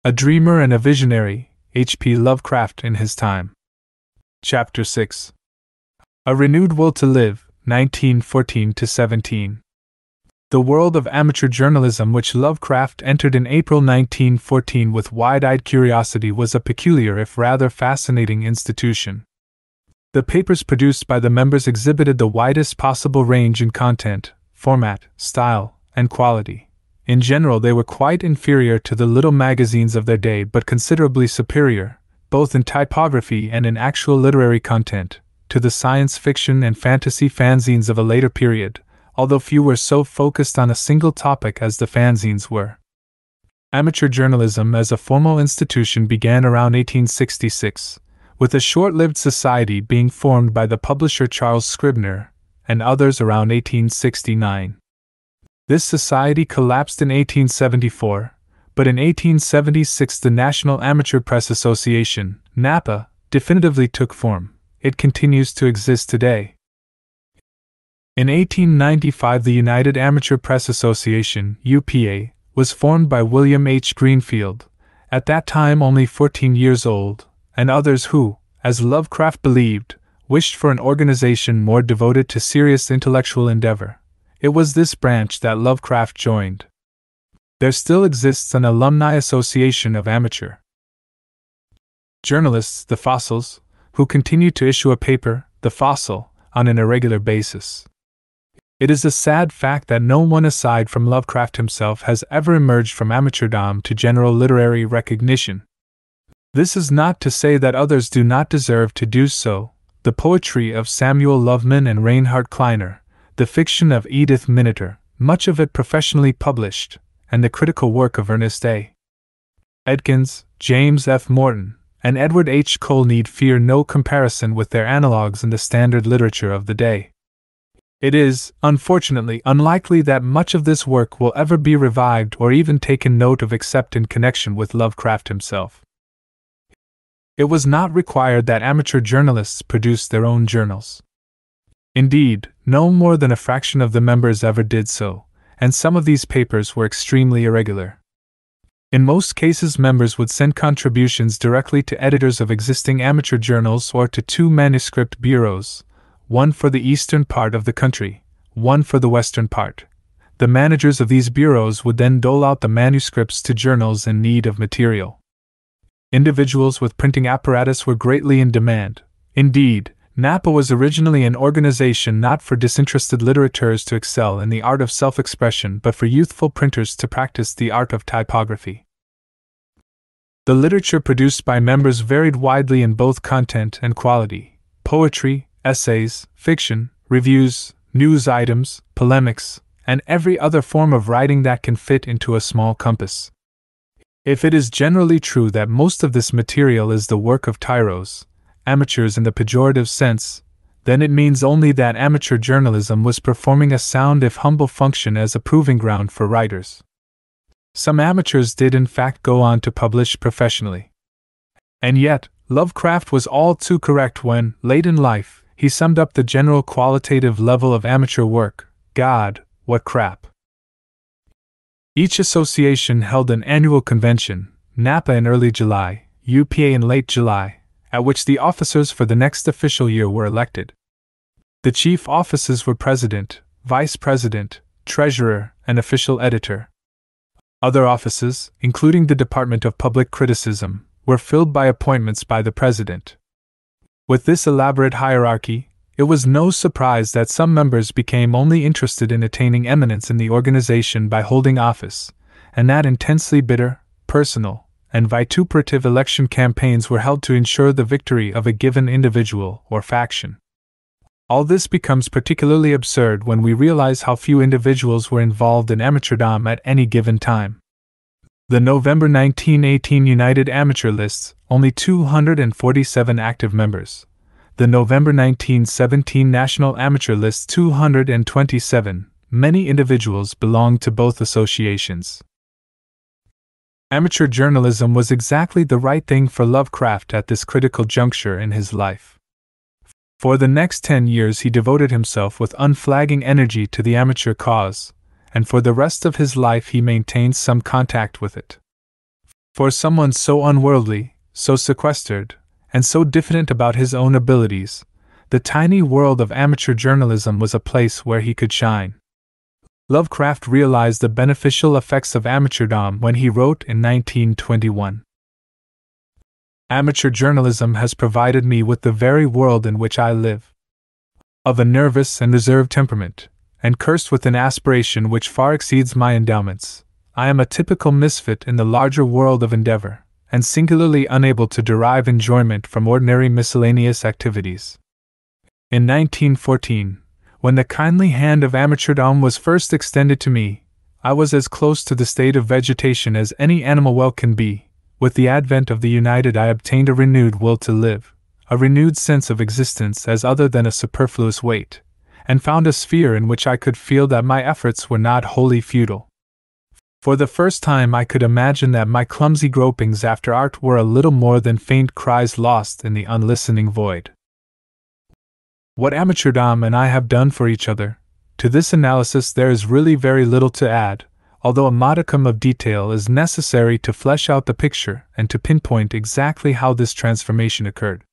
A dreamer and a visionary, H.P. Lovecraft in his time. Chapter 6. A renewed will to live, 1914-17. The world of amateur journalism which Lovecraft entered in April 1914 with wide-eyed curiosity was a peculiar if rather fascinating institution. The papers produced by the members exhibited the widest possible range in content, format, style, and quality. In general, they were quite inferior to the little magazines of their day, but considerably superior, both in typography and in actual literary content, to the science fiction and fantasy fanzines of a later period, although few were so focused on a single topic as the fanzines were. Amateur journalism as a formal institution began around 1866, with a short-lived society being formed by the publisher Charles Scribner and others around 1869. This society collapsed in 1874, but in 1876 the National Amateur Press Association, NAPA, definitively took form. It continues to exist today. In 1895 the United Amateur Press Association, UPA, was formed by William H. Greenfield, at that time only 14 years old, and others who, as Lovecraft believed, wished for an organization more devoted to serious intellectual endeavor. It was this branch that Lovecraft joined. There still exists an alumni association of amateur journalists, the Fossils, who continue to issue a paper, The Fossil, on an irregular basis. It is a sad fact that no one aside from Lovecraft himself has ever emerged from amateurdom to general literary recognition. This is not to say that others do not deserve to do so. The poetry of Samuel Loveman and Reinhard Kleiner, the fiction of Edith Miniter, much of it professionally published, and the critical work of Ernest A. Edkins, James F. Morton, and Edward H. Cole need fear no comparison with their analogues in the standard literature of the day. It is, unfortunately, unlikely that much of this work will ever be revived or even taken note of except in connection with Lovecraft himself. It was not required that amateur journalists produce their own journals. Indeed, no more than a fraction of the members ever did so, and some of these papers were extremely irregular. In most cases, members would send contributions directly to editors of existing amateur journals or to two manuscript bureaus, one for the eastern part of the country, one for the western part. The managers of these bureaus would then dole out the manuscripts to journals in need of material. Individuals with printing apparatus were greatly in demand. Indeed, NAPA was originally an organization not for disinterested litterateurs to excel in the art of self-expression but for youthful printers to practice the art of typography. The literature produced by members varied widely in both content and quality: poetry, essays, fiction, reviews, news items, polemics, and every other form of writing that can fit into a small compass. If it is generally true that most of this material is the work of tyros, amateurs in the pejorative sense, then it means only that amateur journalism was performing a sound if humble function as a proving ground for writers. Some amateurs did in fact go on to publish professionally. And yet, Lovecraft was all too correct when, late in life, he summed up the general qualitative level of amateur work. God, what crap. Each association held an annual convention, NAPA in early July, UPA in late July, at which the officers for the next official year were elected. The chief offices were president, vice president, treasurer, and official editor. Other offices, including the Department of Public Criticism, were filled by appointments by the president. With this elaborate hierarchy, it was no surprise that some members became only interested in attaining eminence in the organization by holding office, and that intensely bitter, personal, and vituperative election campaigns were held to ensure the victory of a given individual or faction. All this becomes particularly absurd when we realize how few individuals were involved in amateurdom at any given time. The November 1918 United Amateur lists only 247 active members. The November 1917 National Amateur lists 227. Many individuals belonged to both associations. Amateur journalism was exactly the right thing for Lovecraft at this critical juncture in his life. For the next 10 years he devoted himself with unflagging energy to the amateur cause, and for the rest of his life he maintained some contact with it. For someone so unworldly, so sequestered, and so diffident about his own abilities, the tiny world of amateur journalism was a place where he could shine. Lovecraft realized the beneficial effects of amateurdom when he wrote in 1921. Amateur journalism has provided me with the very world in which I live. Of a nervous and reserved temperament, and cursed with an aspiration which far exceeds my endowments, I am a typical misfit in the larger world of endeavor, and singularly unable to derive enjoyment from ordinary miscellaneous activities. In 1914, when the kindly hand of amateurdom was first extended to me, I was as close to the state of vegetation as any animal well can be. With the advent of the United, I obtained a renewed will to live, a renewed sense of existence as other than a superfluous weight, and found a sphere in which I could feel that my efforts were not wholly futile. For the first time I could imagine that my clumsy gropings after art were a little more than faint cries lost in the unlistening void. What amateurdom and I have done for each other, to this analysis there is really very little to add, although a modicum of detail is necessary to flesh out the picture and to pinpoint exactly how this transformation occurred.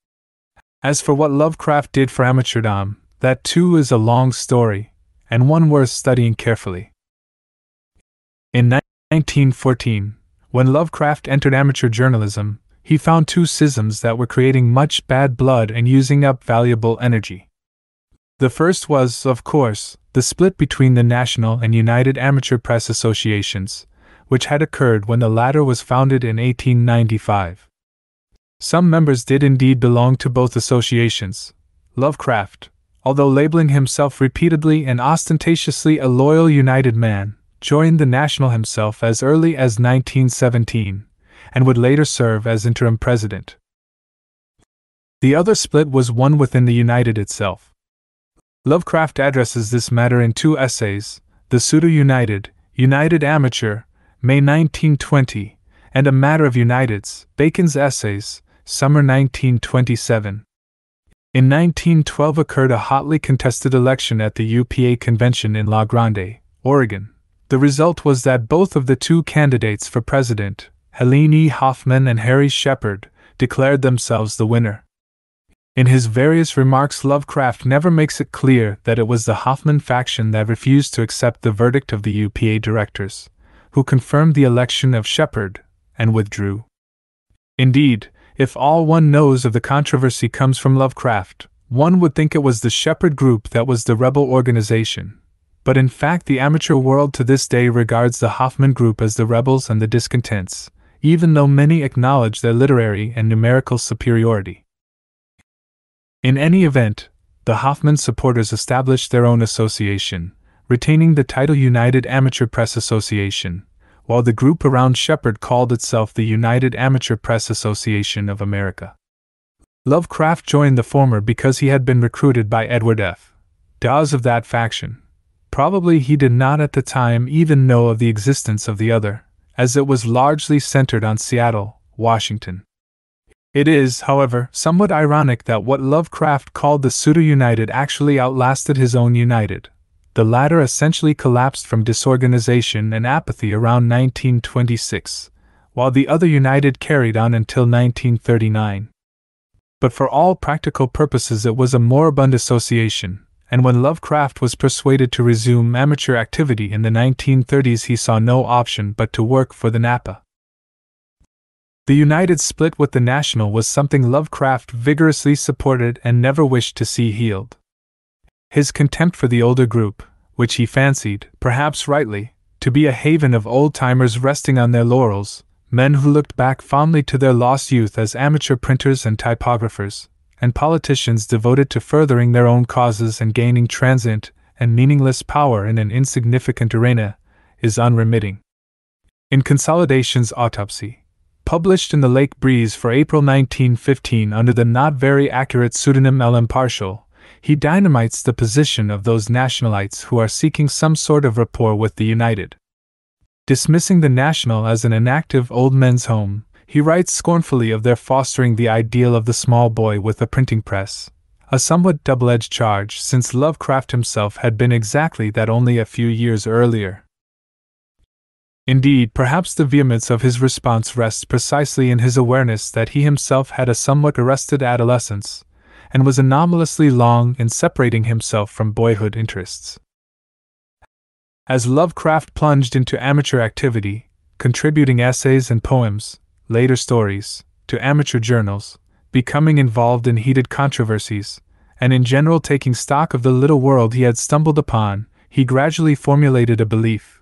As for what Lovecraft did for amateurdom, that too is a long story, and one worth studying carefully. In 1914, when Lovecraft entered amateur journalism, he found two schisms that were creating much bad blood and using up valuable energy. The first was, of course, the split between the National and United Amateur Press Associations, which had occurred when the latter was founded in 1895. Some members did indeed belong to both associations. Lovecraft, although labeling himself repeatedly and ostentatiously a loyal United man, joined the National himself as early as 1917, and would later serve as interim president. The other split was one within the United itself. Lovecraft addresses this matter in two essays, The Pseudo-United, United Amateur, May 1920, and A Matter of Uniteds, Bacon's Essays, Summer 1927. In 1912 occurred a hotly contested election at the UPA convention in La Grande, Oregon. The result was that both of the two candidates for president, Helene E. Hoffman and Harry Shepard, declared themselves the winner. In his various remarks, Lovecraft never makes it clear that it was the Hoffman faction that refused to accept the verdict of the UPA directors, who confirmed the election of Shepard, and withdrew. Indeed, if all one knows of the controversy comes from Lovecraft, one would think it was the Shepard group that was the rebel organization. But in fact the amateur world to this day regards the Hoffman group as the rebels and the discontents, even though many acknowledge their literary and numerical superiority. In any event, the Hoffman supporters established their own association, retaining the title United Amateur Press Association, while the group around Shepard called itself the United Amateur Press Association of America. Lovecraft joined the former because he had been recruited by Edward F. Dawes of that faction. Probably he did not at the time even know of the existence of the other, as it was largely centered on Seattle, Washington. It is, however, somewhat ironic that what Lovecraft called the Pseudo-United actually outlasted his own United. The latter essentially collapsed from disorganization and apathy around 1926, while the other United carried on until 1939. But for all practical purposes it was a moribund association, and when Lovecraft was persuaded to resume amateur activity in the 1930s he saw no option but to work for the NAPA. The United split with the National was something Lovecraft vigorously supported and never wished to see healed. His contempt for the older group, which he fancied, perhaps rightly, to be a haven of old-timers resting on their laurels, men who looked back fondly to their lost youth as amateur printers and typographers, and politicians devoted to furthering their own causes and gaining transient and meaningless power in an insignificant arena, is unremitting. In Consolidation's Autopsy, published in the Lake Breeze for April 1915 under the not very accurate pseudonym L. Impartial, he dynamites the position of those Nationalites who are seeking some sort of rapport with the United. Dismissing the National as an inactive old men's home, he writes scornfully of their fostering the ideal of the small boy with a printing press, a somewhat double-edged charge since Lovecraft himself had been exactly that only a few years earlier. Indeed, perhaps the vehemence of his response rests precisely in his awareness that he himself had a somewhat arrested adolescence, and was anomalously long in separating himself from boyhood interests. As Lovecraft plunged into amateur activity, contributing essays and poems, later stories, to amateur journals, becoming involved in heated controversies, and in general taking stock of the little world he had stumbled upon, he gradually formulated a belief,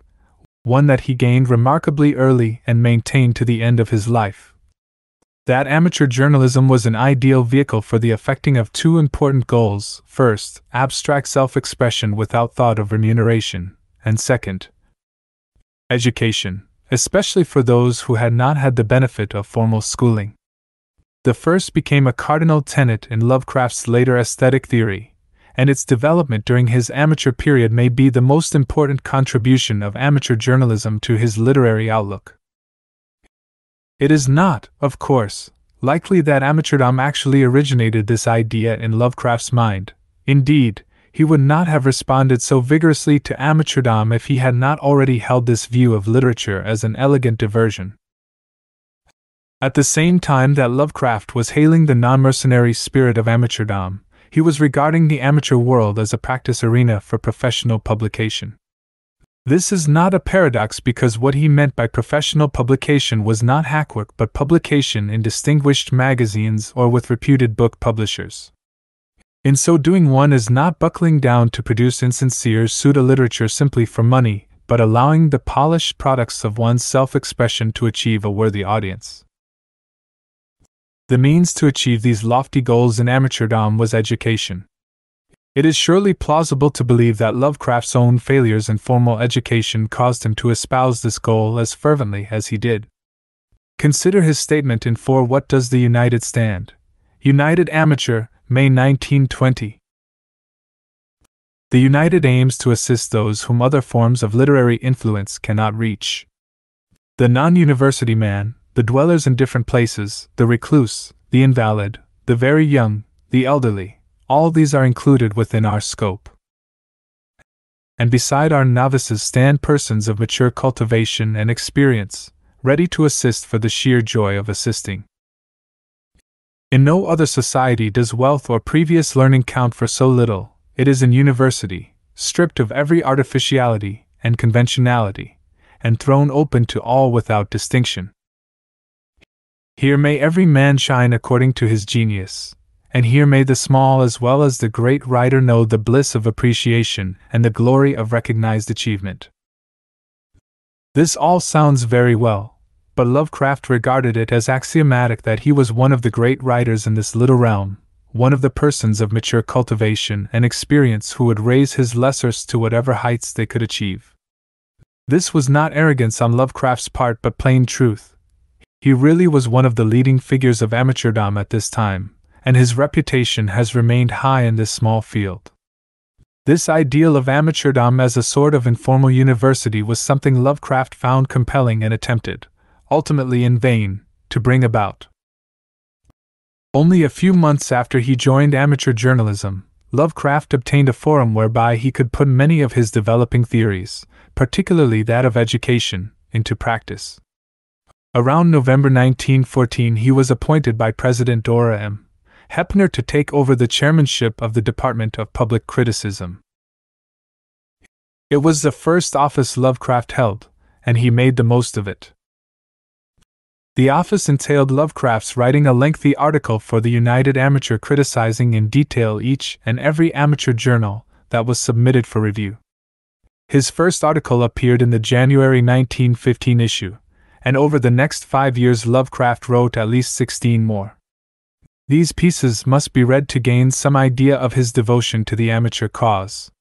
one that he gained remarkably early and maintained to the end of his life. That amateur journalism was an ideal vehicle for the effecting of two important goals: first, abstract self-expression without thought of remuneration, and second, education, especially for those who had not had the benefit of formal schooling. The first became a cardinal tenet in Lovecraft's later aesthetic theory, and its development during his amateur period may be the most important contribution of amateur journalism to his literary outlook. It is not, of course, likely that amateurdom actually originated this idea in Lovecraft's mind. Indeed, he would not have responded so vigorously to amateurdom if he had not already held this view of literature as an elegant diversion. At the same time that Lovecraft was hailing the non-mercenary spirit of amateurdom, he was regarding the amateur world as a practice arena for professional publication. This is not a paradox, because what he meant by professional publication was not hackwork but publication in distinguished magazines or with reputed book publishers. In so doing, one is not buckling down to produce insincere pseudo-literature simply for money, but allowing the polished products of one's self-expression to achieve a worthy audience. The means to achieve these lofty goals in amateurdom was education. It is surely plausible to believe that Lovecraft's own failures in formal education caused him to espouse this goal as fervently as he did. Consider his statement in For What Does the United Stand? United Amateur, May 1920. The United aims to assist those whom other forms of literary influence cannot reach. The non-university man, the dwellers in different places, the recluse, the invalid, the very young, the elderly, all these are included within our scope. And beside our novices stand persons of mature cultivation and experience, ready to assist for the sheer joy of assisting. In no other society does wealth or previous learning count for so little. It is an university, stripped of every artificiality and conventionality, and thrown open to all without distinction. Here may every man shine according to his genius, and here may the small as well as the great writer know the bliss of appreciation and the glory of recognized achievement. This all sounds very well, but Lovecraft regarded it as axiomatic that he was one of the great writers in this little realm, one of the persons of mature cultivation and experience who would raise his lessers to whatever heights they could achieve. This was not arrogance on Lovecraft's part but plain truth. He really was one of the leading figures of amateurdom at this time, and his reputation has remained high in this small field. This ideal of amateurdom as a sort of informal university was something Lovecraft found compelling and attempted, ultimately in vain, to bring about. Only a few months after he joined amateur journalism, Lovecraft obtained a forum whereby he could put many of his developing theories, particularly that of education, into practice. Around November 1914 he was appointed by President Dora M. Hepner to take over the chairmanship of the Department of Public Criticism. It was the first office Lovecraft held, and he made the most of it. The office entailed Lovecraft's writing a lengthy article for the United Amateur criticizing in detail each and every amateur journal that was submitted for review. His first article appeared in the January 1915 issue, and over the next 5 years Lovecraft wrote at least 16 more. These pieces must be read to gain some idea of his devotion to the amateur cause.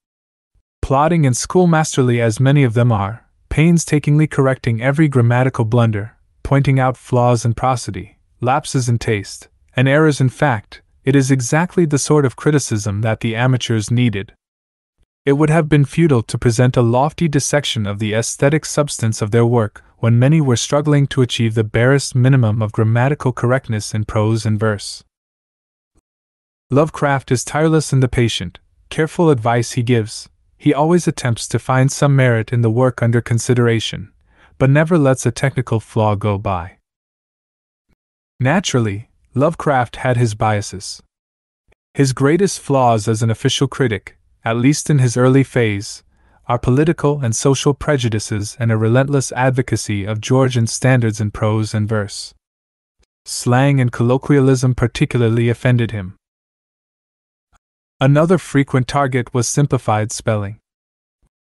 Plodding and schoolmasterly as many of them are, painstakingly correcting every grammatical blunder, pointing out flaws in prosody, lapses in taste, and errors in fact, it is exactly the sort of criticism that the amateurs needed. It would have been futile to present a lofty dissection of the aesthetic substance of their work when many were struggling to achieve the barest minimum of grammatical correctness in prose and verse. Lovecraft is tireless in the patient, careful advice he gives. He always attempts to find some merit in the work under consideration, but never lets a technical flaw go by. Naturally, Lovecraft had his biases. His greatest flaws as an official critic, at least in his early phase, are political and social prejudices and a relentless advocacy of Georgian standards in prose and verse. Slang and colloquialism particularly offended him. Another frequent target was simplified spelling.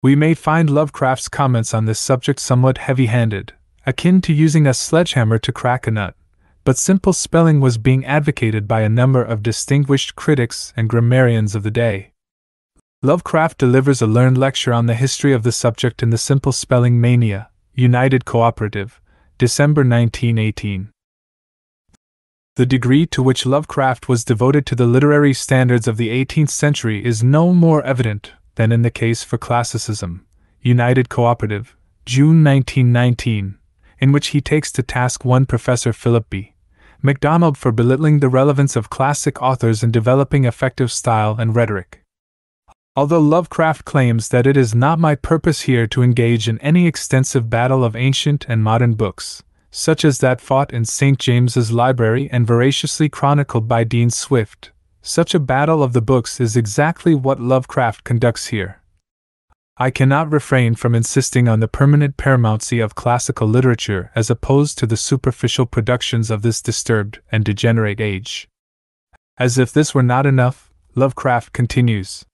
We may find Lovecraft's comments on this subject somewhat heavy-handed, akin to using a sledgehammer to crack a nut, but simple spelling was being advocated by a number of distinguished critics and grammarians of the day. Lovecraft delivers a learned lecture on the history of the subject in the Simple Spelling Mania, United Cooperative, December 1918. The degree to which Lovecraft was devoted to the literary standards of the 18th century is no more evident than in the case for Classicism, United Cooperative, June 1919, in which he takes to task one Professor Philip B. MacDonald for belittling the relevance of classic authors in developing effective style and rhetoric. Although Lovecraft claims that it is not my purpose here to engage in any extensive battle of ancient and modern books, such as that fought in St. James's Library and voraciously chronicled by Dean Swift, such a battle of the books is exactly what Lovecraft conducts here. I cannot refrain from insisting on the permanent paramountcy of classical literature as opposed to the superficial productions of this disturbed and degenerate age. As if this were not enough, Lovecraft continues.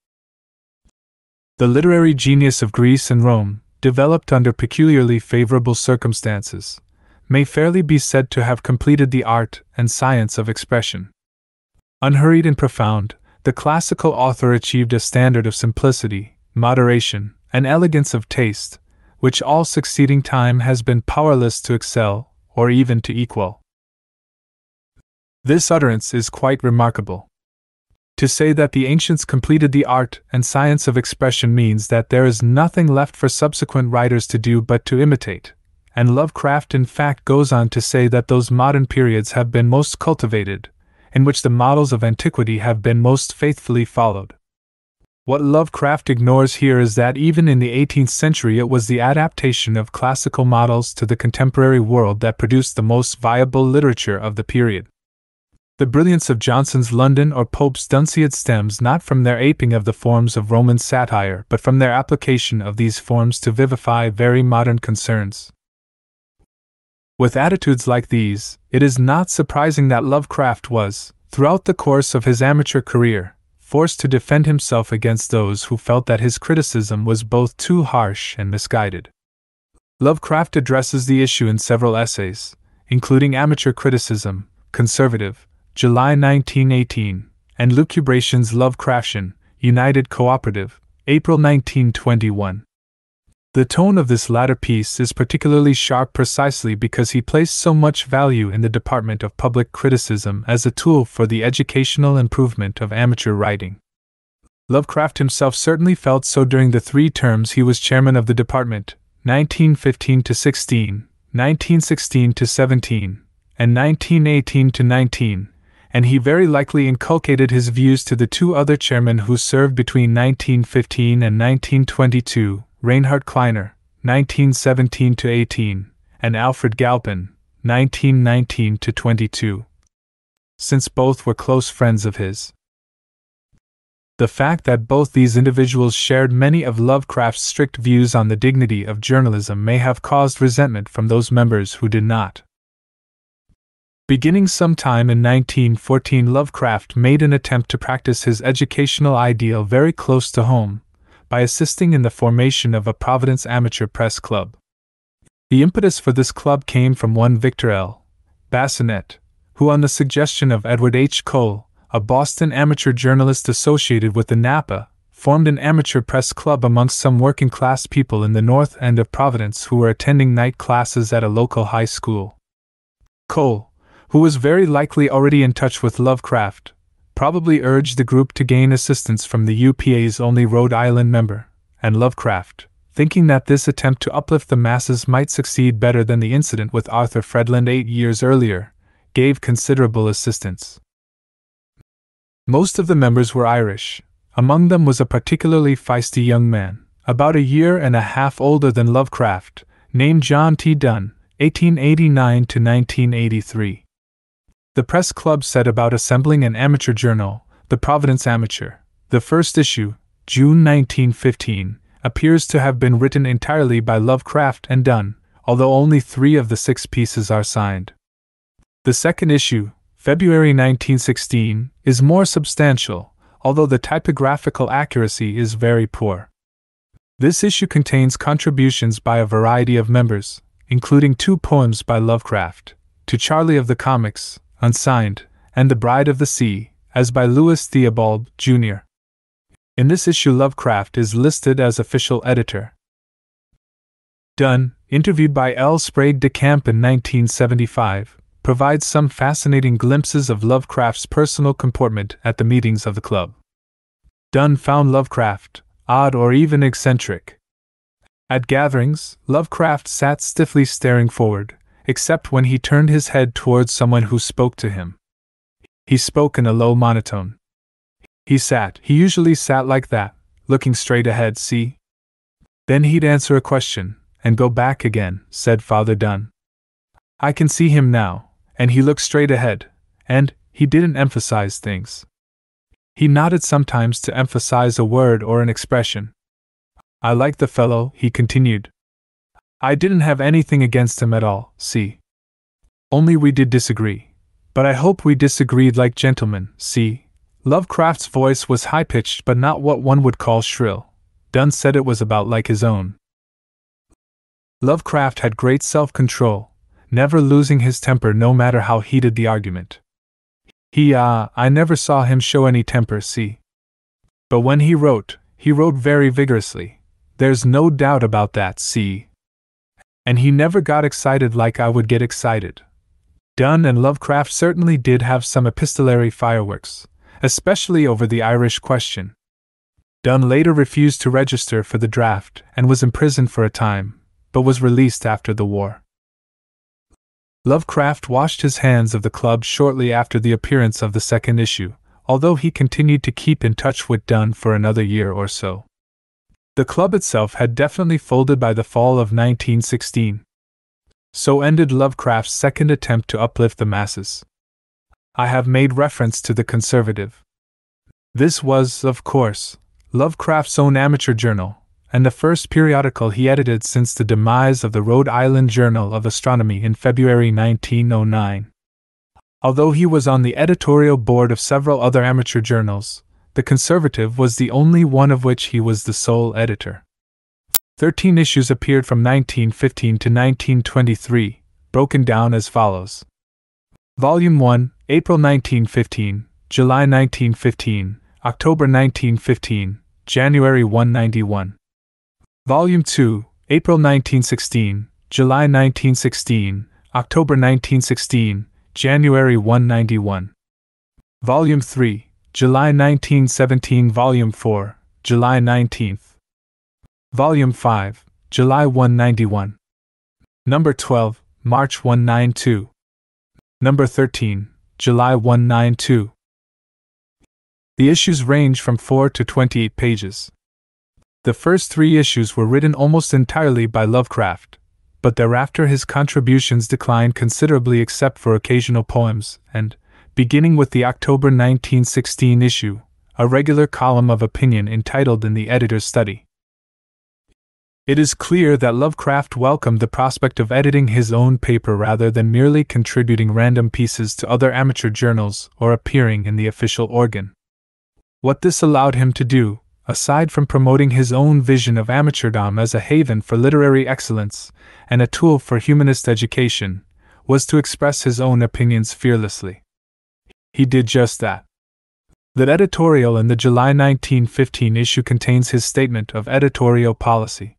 The literary genius of Greece and Rome, developed under peculiarly favorable circumstances, may fairly be said to have completed the art and science of expression. Unhurried and profound, the classical author achieved a standard of simplicity, moderation, and elegance of taste, which all succeeding time has been powerless to excel, or even to equal. This utterance is quite remarkable. To say that the ancients completed the art and science of expression means that there is nothing left for subsequent writers to do but to imitate, and Lovecraft in fact goes on to say that those modern periods have been most cultivated, in which the models of antiquity have been most faithfully followed. What Lovecraft ignores here is that even in the 18th century it was the adaptation of classical models to the contemporary world that produced the most viable literature of the period. The brilliance of Johnson's London or Pope's Dunciad stems not from their aping of the forms of Roman satire but from their application of these forms to vivify very modern concerns. With attitudes like these, it is not surprising that Lovecraft was, throughout the course of his amateur career, forced to defend himself against those who felt that his criticism was both too harsh and misguided. Lovecraft addresses the issue in several essays, including Amateur Criticism, Conservative, July 1918, and Lucubrations Lovecraftian, United Cooperative, April 1921. The tone of this latter piece is particularly sharp precisely because he placed so much value in the department of public criticism as a tool for the educational improvement of amateur writing. Lovecraft himself certainly felt so during the 3 terms he was chairman of the department, 1915-16, 1916-17, and 1918-19, and he very likely inculcated his views to the 2 other chairmen who served between 1915 and 1922, Reinhard Kleiner, 1917-18, and Alfred Galpin, 1919-22. Since both were close friends of his. The fact that both these individuals shared many of Lovecraft's strict views on the dignity of journalism may have caused resentment from those members who did not. Beginning sometime in 1914, Lovecraft made an attempt to practice his educational ideal very close to home, by assisting in the formation of a Providence Amateur Press Club. The impetus for this club came from one Victor L. Bassinet, who on the suggestion of Edward H. Cole, a Boston amateur journalist associated with the Napa, formed an amateur press club amongst some working-class people in the north end of Providence who were attending night classes at a local high school. Cole, who was very likely already in touch with Lovecraft, probably urged the group to gain assistance from the UPA's only Rhode Island member, and Lovecraft, thinking that this attempt to uplift the masses might succeed better than the incident with Arthur Fredland 8 years earlier, gave considerable assistance. Most of the members were Irish. Among them was a particularly feisty young man, about a year and a half older than Lovecraft, named John T. Dunn, 1889 to 1983. The press club set about assembling an amateur journal, the Providence Amateur. The first issue, June 1915, appears to have been written entirely by Lovecraft and Dunn, although only 3 of the 6 pieces are signed. The second issue, February 1916, is more substantial, although the typographical accuracy is very poor. This issue contains contributions by a variety of members, including 2 poems by Lovecraft, To Charlie of the Comics, unsigned, and The Bride of the Sea, as by Louis Theobald, Jr. In this issue Lovecraft is listed as official editor. Dunn, interviewed by L. Sprague de Camp in 1975, provides some fascinating glimpses of Lovecraft's personal comportment at the meetings of the club. Dunn found Lovecraft odd or even eccentric. At gatherings, Lovecraft sat stiffly staring forward, except when he turned his head towards someone who spoke to him. He spoke in a low monotone. He usually sat like that, looking straight ahead, see? Then he'd answer a question, and go back again, said Father Dunn. I can see him now, and he looked straight ahead, and he didn't emphasize things. He nodded sometimes to emphasize a word or an expression. I liked the fellow, he continued. I didn't have anything against him at all, see? Only we did disagree. But I hope we disagreed like gentlemen, see? Lovecraft's voice was high-pitched but not what one would call shrill. Dunn said it was about like his own. Lovecraft had great self-control, never losing his temper no matter how heated the argument. I never saw him show any temper, see? But when he wrote very vigorously. There's no doubt about that, see? And he never got excited like I would get excited. Dunn and Lovecraft certainly did have some epistolary fireworks, especially over the Irish question. Dunn later refused to register for the draft and was imprisoned for a time, but was released after the war. Lovecraft washed his hands of the club shortly after the appearance of the second issue, although he continued to keep in touch with Dunn for another year or so. The club itself had definitely folded by the fall of 1916. So ended Lovecraft's second attempt to uplift the masses. I have made reference to the Conservative. This was, of course, Lovecraft's own amateur journal, and the first periodical he edited since the demise of the Rhode Island Journal of Astronomy in February 1909. Although he was on the editorial board of several other amateur journals, the Conservative was the only one of which he was the sole editor. 13 issues appeared from 1915 to 1923, broken down as follows. Volume 1, April 1915, July 1915, October 1915, January 191. Volume 2, April 1916, July 1916, October 1916, January 191. Volume 3, July 1917. Volume 4, July 19th. Volume 5, July 191. Number 12, March 192. Number 13, July 192. The issues range from 4 to 28 pages. The first 3 issues were written almost entirely by Lovecraft, but thereafter his contributions declined considerably except for occasional poems, and, beginning with the October 1916 issue, a regular column of opinion entitled In the Editor's Study. It is clear that Lovecraft welcomed the prospect of editing his own paper rather than merely contributing random pieces to other amateur journals or appearing in the official organ. What this allowed him to do, aside from promoting his own vision of amateurdom as a haven for literary excellence and a tool for humanist education, was to express his own opinions fearlessly. He did just that. The editorial in the July 1915 issue contains his statement of editorial policy.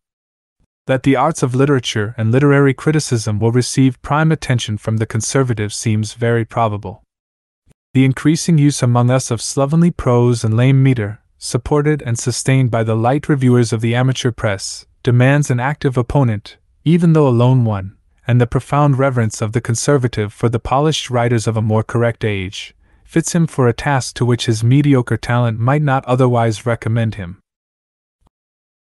That the arts of literature and literary criticism will receive prime attention from the Conservative seems very probable. The increasing use among us of slovenly prose and lame meter, supported and sustained by the light reviewers of the amateur press, demands an active opponent, even though a lone one, and the profound reverence of the Conservative for the polished writers of a more correct age, fits him for a task to which his mediocre talent might not otherwise recommend him.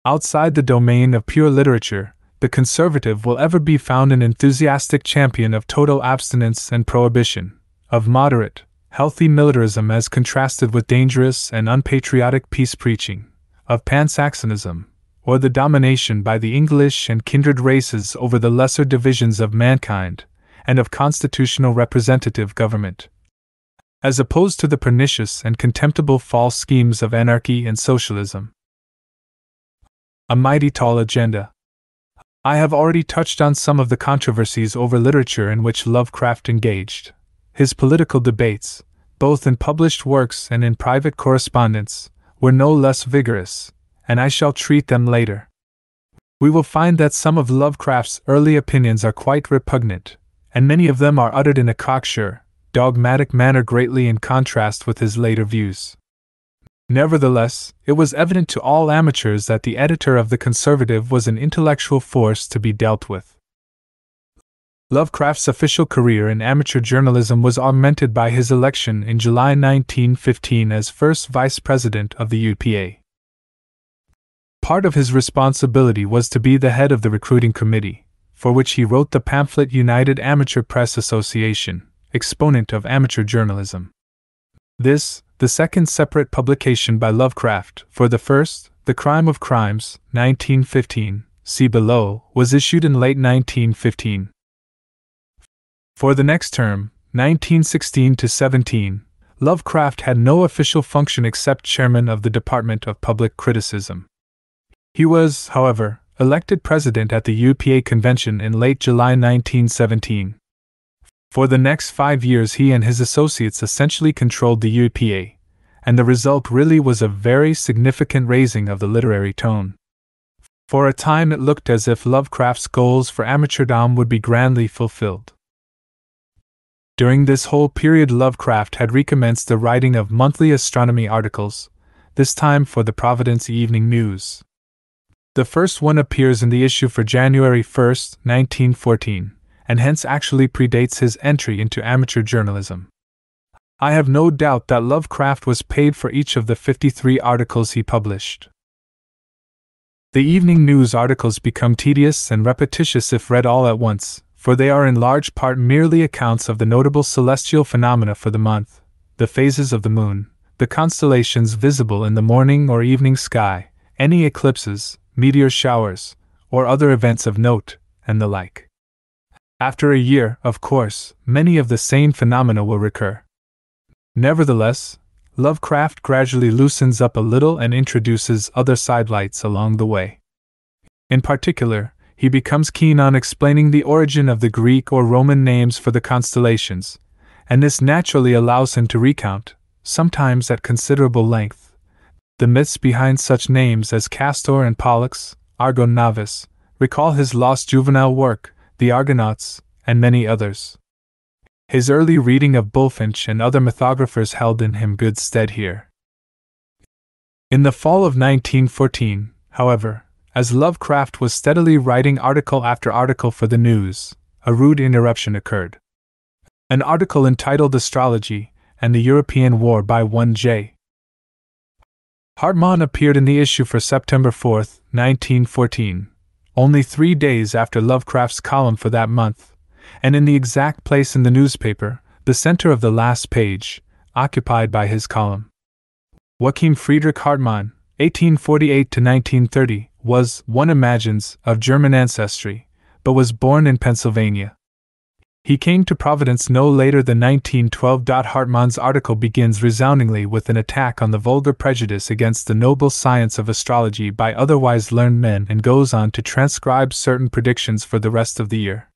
Outside the domain of pure literature, the conservative will ever be found an enthusiastic champion of total abstinence and prohibition, of moderate, healthy militarism as contrasted with dangerous and unpatriotic peace preaching, of pan-Saxonism, or the domination by the English and kindred races over the lesser divisions of mankind, and of constitutional representative government, as opposed to the pernicious and contemptible false schemes of anarchy and socialism. A mighty tall agenda. I have already touched on some of the controversies over literature in which Lovecraft engaged. His political debates, both in published works and in private correspondence, were no less vigorous, and I shall treat them later. We will find that some of Lovecraft's early opinions are quite repugnant, and many of them are uttered in a cocksure, dogmatic manner greatly in contrast with his later views. Nevertheless, it was evident to all amateurs that the editor of The Conservative was an intellectual force to be dealt with. Lovecraft's official career in amateur journalism was augmented by his election in July 1915 as first vice president of the UPA. Part of his responsibility was to be the head of the recruiting committee, for which he wrote the pamphlet United Amateur Press Association, exponent of amateur journalism. This, the second separate publication by Lovecraft, for the first, The Crime of Crimes, 1915, see below, was issued in late 1915. For the next term, 1916 to 17, Lovecraft had no official function except chairman of the Department of Public Criticism. He was, however, elected president at the UPA convention in late July 1917. For the next 5 years he and his associates essentially controlled the UPA, and the result really was a very significant raising of the literary tone. For a time it looked as if Lovecraft's goals for amateurdom would be grandly fulfilled. During this whole period Lovecraft had recommenced the writing of monthly astronomy articles, this time for the Providence Evening News. The first one appears in the issue for January 1, 1914, and hence actually predates his entry into amateur journalism. I have no doubt that Lovecraft was paid for each of the 53 articles he published. The evening news articles become tedious and repetitious if read all at once, for they are in large part merely accounts of the notable celestial phenomena for the month, the phases of the moon, the constellations visible in the morning or evening sky, any eclipses, meteor showers, or other events of note, and the like. After a year, of course, many of the same phenomena will recur. Nevertheless, Lovecraft gradually loosens up a little and introduces other sidelights along the way. In particular, he becomes keen on explaining the origin of the Greek or Roman names for the constellations, and this naturally allows him to recount, sometimes at considerable length, the myths behind such names as Castor and Pollux, Argo Navis, recall his lost juvenile work, The Argonauts, and many others. His early reading of Bulfinch and other mythographers held in him good stead here. In the fall of 1914, however, as Lovecraft was steadily writing article after article for the news, a rude interruption occurred. An article entitled Astrology and the European War by 1J. Hartmann appeared in the issue for September 4, 1914, only 3 days after Lovecraft's column for that month, and in the exact place in the newspaper, the center of the last page, occupied by his column. Joachim Friedrich Hartmann, 1848 to 1930, was, one imagines, of German ancestry, but was born in Pennsylvania. He came to Providence no later than 1912. Hartmann's article begins resoundingly with an attack on the vulgar prejudice against the noble science of astrology by otherwise learned men and goes on to transcribe certain predictions for the rest of the year.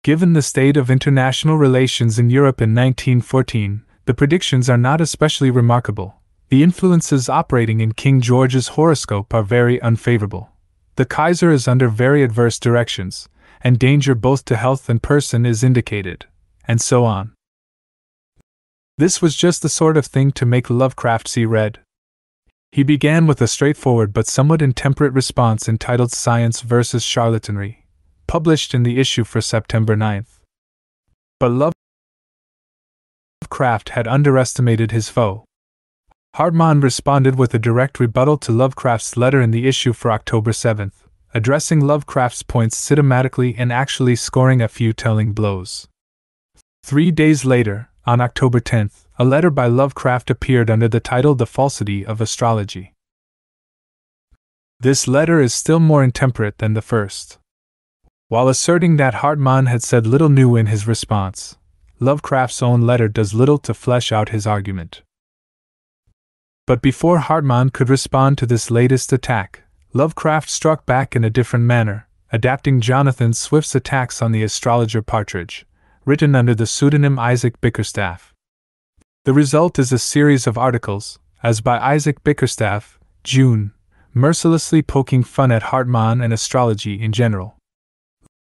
Given the state of international relations in Europe in 1914, the predictions are not especially remarkable. The influences operating in King George's horoscope are very unfavorable. The Kaiser is under very adverse directions, and danger both to health and person is indicated, and so on. This was just the sort of thing to make Lovecraft see red. He began with a straightforward but somewhat intemperate response entitled Science versus Charlatanry, published in the issue for September 9th. But Lovecraft had underestimated his foe. Hartmann responded with a direct rebuttal to Lovecraft's letter in the issue for October 7th, addressing Lovecraft's points systematically and actually scoring a few telling blows. 3 days later, on October 10th, a letter by Lovecraft appeared under the title The Falsity of Astrology. This letter is still more intemperate than the first. While asserting that Hartmann had said little new in his response, Lovecraft's own letter does little to flesh out his argument. But before Hartmann could respond to this latest attack, Lovecraft struck back in a different manner, adapting Jonathan Swift's attacks on the astrologer Partridge, written under the pseudonym Isaac Bickerstaff. The result is a series of articles, as by Isaac Bickerstaff, June, mercilessly poking fun at Hartmann and astrology in general.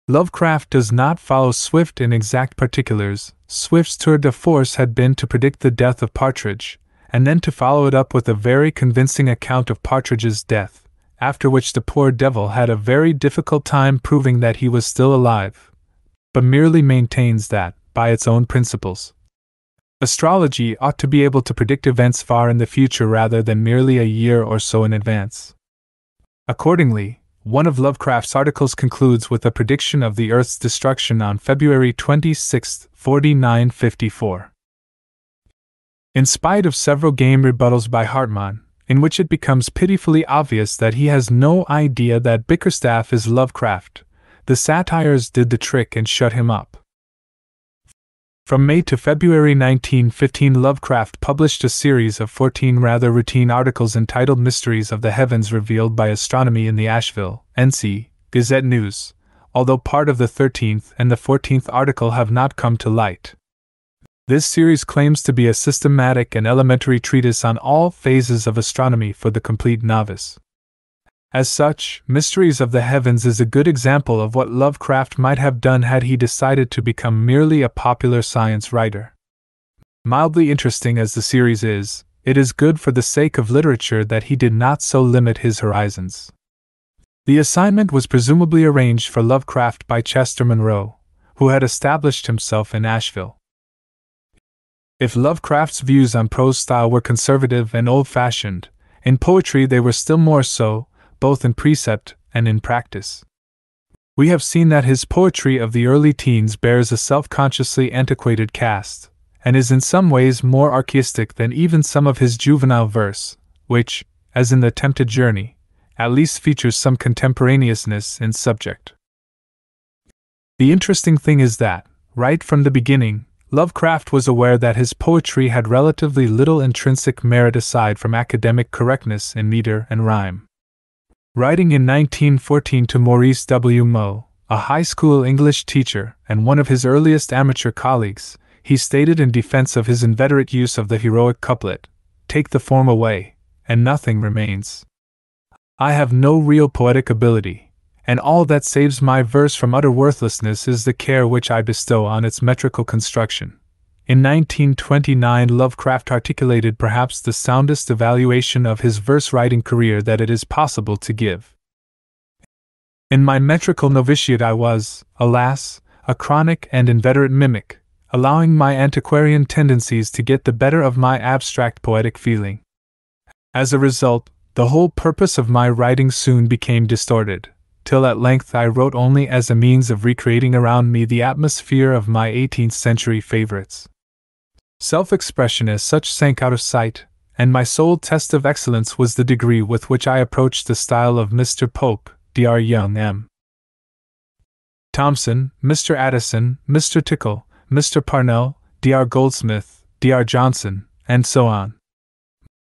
Lovecraft does not follow Swift in exact particulars. Swift's tour de force had been to predict the death of Partridge, and then to follow it up with a very convincing account of Partridge's death, after which the poor devil had a very difficult time proving that he was still alive, but merely maintains that, by its own principles, astrology ought to be able to predict events far in the future rather than merely a year or so in advance. Accordingly, one of Lovecraft's articles concludes with a prediction of the Earth's destruction on February 26, 4954. In spite of several game rebuttals by Hartmann, in which it becomes pitifully obvious that he has no idea that Bickerstaff is Lovecraft, the satires did the trick and shut him up. From May to February 1915, Lovecraft published a series of 14 rather routine articles entitled Mysteries of the Heavens Revealed by Astronomy in the Asheville, N.C., Gazette News, although part of the 13th and the 14th article have not come to light. This series claims to be a systematic and elementary treatise on all phases of astronomy for the complete novice. As such, Mysteries of the Heavens is a good example of what Lovecraft might have done had he decided to become merely a popular science writer. Mildly interesting as the series is, it is good for the sake of literature that he did not so limit his horizons. The assignment was presumably arranged for Lovecraft by Chester Munro, who had established himself in Asheville. If Lovecraft's views on prose style were conservative and old-fashioned, in poetry they were still more so, both in precept and in practice. We have seen that his poetry of the early teens bears a self-consciously antiquated cast, and is in some ways more archaistic than even some of his juvenile verse, which, as in The Tempted Journey, at least features some contemporaneousness in subject. The interesting thing is that, right from the beginning, Lovecraft was aware that his poetry had relatively little intrinsic merit aside from academic correctness in meter and rhyme. Writing in 1914 to Maurice W. Moe, a high school English teacher and one of his earliest amateur colleagues, he stated in defense of his inveterate use of the heroic couplet, "Take the form away, and nothing remains. I have no real poetic ability, and all that saves my verse from utter worthlessness is the care which I bestow on its metrical construction." In 1929, Lovecraft articulated perhaps the soundest evaluation of his verse-writing career that it is possible to give. In my metrical novitiate I was, alas, a chronic and inveterate mimic, allowing my antiquarian tendencies to get the better of my abstract poetic feeling. As a result, the whole purpose of my writing soon became distorted, till at length I wrote only as a means of recreating around me the atmosphere of my 18th century favorites. Self-expression as such sank out of sight, and my sole test of excellence was the degree with which I approached the style of Mr. Pope, Dr. Young, M. Thompson, Mr. Addison, Mr. Tickle, Mr. Parnell, Dr. Goldsmith, Dr. Johnson, and so on.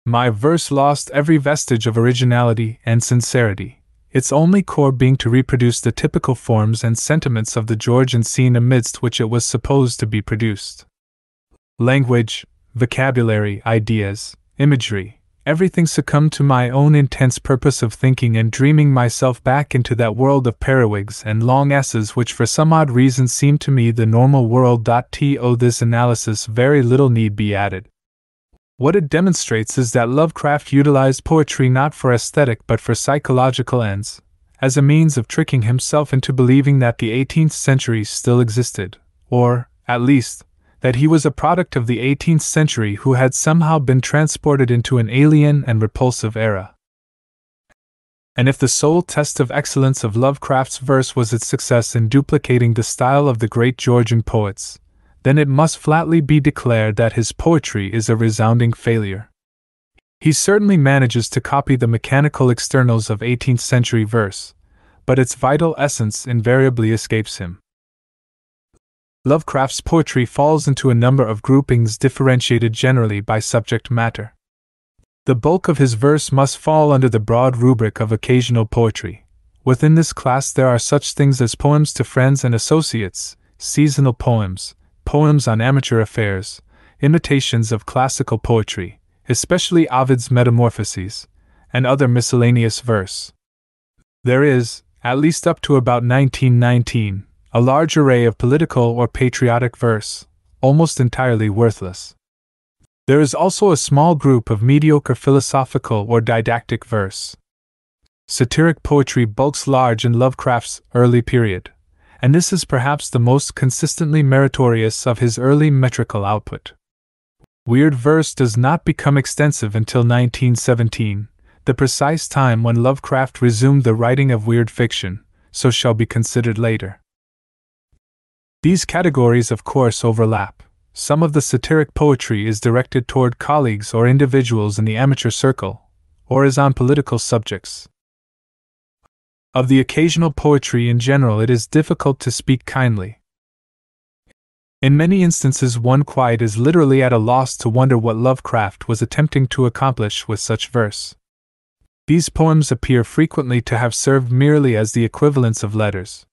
My verse lost every vestige of originality and sincerity, its only core being to reproduce the typical forms and sentiments of the Georgian scene amidst which it was supposed to be produced. Language, vocabulary, ideas, imagery, everything succumbed to my own intense purpose of thinking and dreaming myself back into that world of periwigs and long S's which for some odd reason seemed to me the normal world. To this analysis very little need be added. What it demonstrates is that Lovecraft utilized poetry not for aesthetic but for psychological ends, as a means of tricking himself into believing that the 18th century still existed, or, at least, that he was a product of the 18th century who had somehow been transported into an alien and repulsive era. And if the sole test of excellence of Lovecraft's verse was its success in duplicating the style of the great Georgian poets, then it must flatly be declared that his poetry is a resounding failure. He certainly manages to copy the mechanical externals of 18th century verse, but its vital essence invariably escapes him. Lovecraft's poetry falls into a number of groupings differentiated generally by subject matter. The bulk of his verse must fall under the broad rubric of occasional poetry. Within this class there are such things as poems to friends and associates, seasonal poems, poems on amateur affairs, imitations of classical poetry, especially Ovid's Metamorphoses, and other miscellaneous verse. There is, at least up to about 1919, a large array of political or patriotic verse, almost entirely worthless. There is also a small group of mediocre philosophical or didactic verse. Satiric poetry bulks large in Lovecraft's early period, and this is perhaps the most consistently meritorious of his early metrical output. Weird verse does not become extensive until 1917, the precise time when Lovecraft resumed the writing of weird fiction, so shall be considered later. These categories of course overlap. Some of the satiric poetry is directed toward colleagues or individuals in the amateur circle, or is on political subjects. Of the occasional poetry in general it is difficult to speak kindly. In many instances one quite is literally at a loss to wonder what Lovecraft was attempting to accomplish with such verse. These poems appear frequently to have served merely as the equivalents of letters.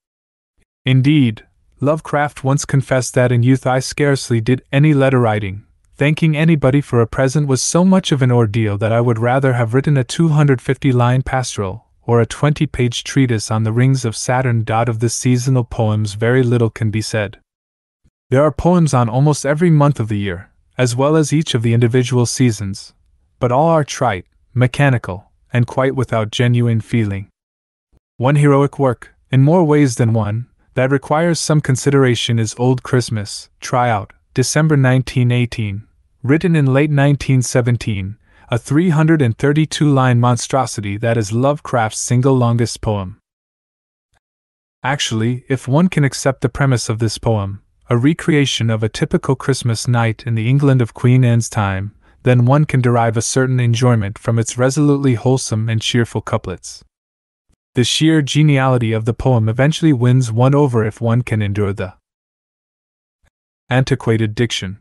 Indeed, Lovecraft once confessed that in youth I scarcely did any letter writing. Thanking anybody for a present was so much of an ordeal that I would rather have written a 250-line pastoral, or a 20-page treatise on the rings of Saturn. Of the seasonal poems very little can be said. There are poems on almost every month of the year, as well as each of the individual seasons, but all are trite, mechanical, and quite without genuine feeling. One heroic work, in more ways than one, that requires some consideration is Old Christmas, Tryout, December 1918, written in late 1917, a 332-line monstrosity that is Lovecraft's single longest poem. Actually, if one can accept the premise of this poem, a recreation of a typical Christmas night in the England of Queen Anne's time, then one can derive a certain enjoyment from its resolutely wholesome and cheerful couplets. The sheer geniality of the poem eventually wins one over if one can endure the antiquated diction.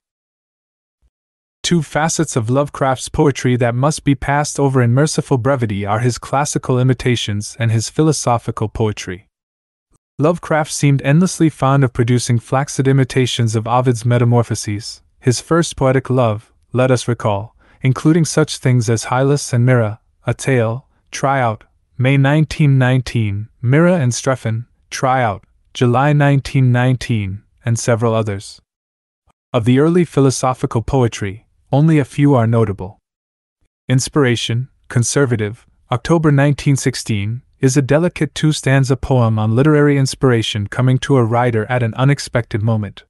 Two facets of Lovecraft's poetry that must be passed over in merciful brevity are his classical imitations and his philosophical poetry. Lovecraft seemed endlessly fond of producing flaccid imitations of Ovid's Metamorphoses, his first poetic love, let us recall, including such things as Hylas and Myrrha, A Tale, Tryout, May 1919, Myrrha and Strephon, Tryout, July 1919, and several others. Of the early philosophical poetry, only a few are notable. Inspiration, Conservative, October 1916, is a delicate two-stanza poem on literary inspiration coming to a writer at an unexpected moment.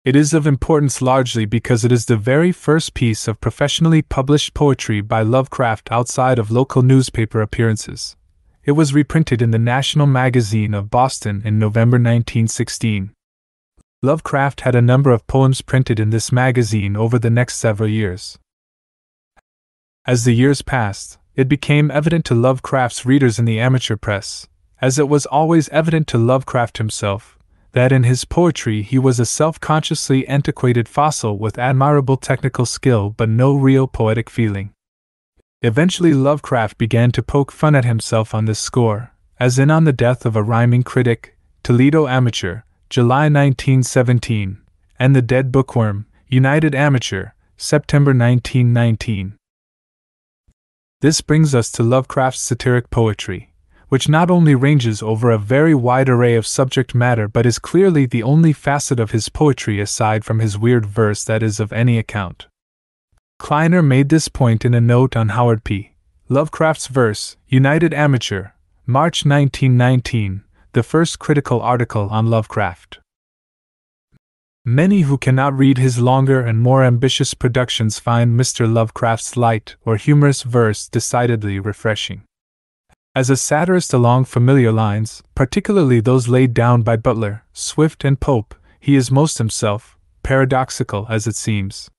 It is of importance largely because it is the very first piece of professionally published poetry by Lovecraft outside of local newspaper appearances. It was reprinted in the National Magazine of Boston in November 1916. Lovecraft had a number of poems printed in this magazine over the next several years. As the years passed, it became evident to Lovecraft's readers in the amateur press, as it was always evident to Lovecraft himself, that in his poetry he was a self-consciously antiquated fossil with admirable technical skill but no real poetic feeling. Eventually Lovecraft began to poke fun at himself on this score, as in On the Death of a Rhyming Critic, Toledo Amateur, July 1917, and The Dead Bookworm, United Amateur, September 1919. This brings us to Lovecraft's satiric poetry, which not only ranges over a very wide array of subject matter but is clearly the only facet of his poetry aside from his weird verse that is of any account. Kleiner made this point in a note on Howard P. Lovecraft's verse, United Amateur, March 1919, the first critical article on Lovecraft. Many who cannot read his longer and more ambitious productions find Mr. Lovecraft's light or humorous verse decidedly refreshing. As a satirist along familiar lines, particularly those laid down by Butler, Swift, and Pope, he is most himself, paradoxical as it seems.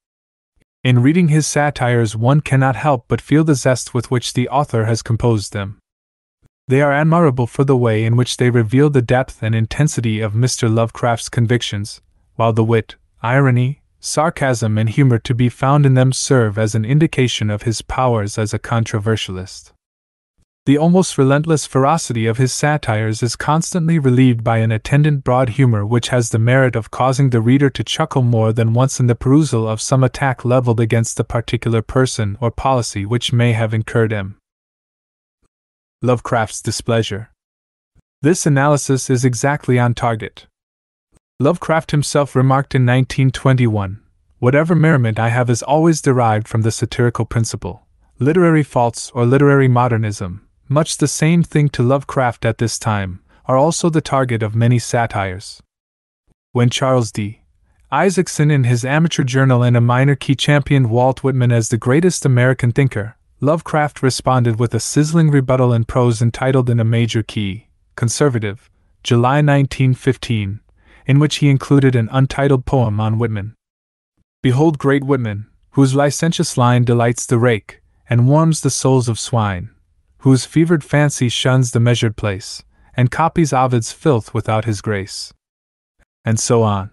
In reading his satires, one cannot help but feel the zest with which the author has composed them. They are admirable for the way in which they reveal the depth and intensity of Mr. Lovecraft's convictions, while the wit, irony, sarcasm, and humor to be found in them serve as an indication of his powers as a controversialist. The almost relentless ferocity of his satires is constantly relieved by an attendant broad humor which has the merit of causing the reader to chuckle more than once in the perusal of some attack leveled against the particular person or policy which may have incurred him. Lovecraft's displeasure. This analysis is exactly on target. Lovecraft himself remarked in 1921, "Whatever merriment I have is always derived from the satirical principle. Literary faults or literary modernism, much the same thing to Lovecraft at this time, are also the target of many satires." When Charles D. Isaacson in his amateur journal in a minor key championed Walt Whitman as the greatest American thinker, Lovecraft responded with a sizzling rebuttal in prose entitled In a Major Key, Conservative, July 1915, in which he included an untitled poem on Whitman. "Behold great Whitman, whose licentious line delights the rake, and warms the souls of swine, whose fevered fancy shuns the measured place, and copies Ovid's filth without his grace." And so on.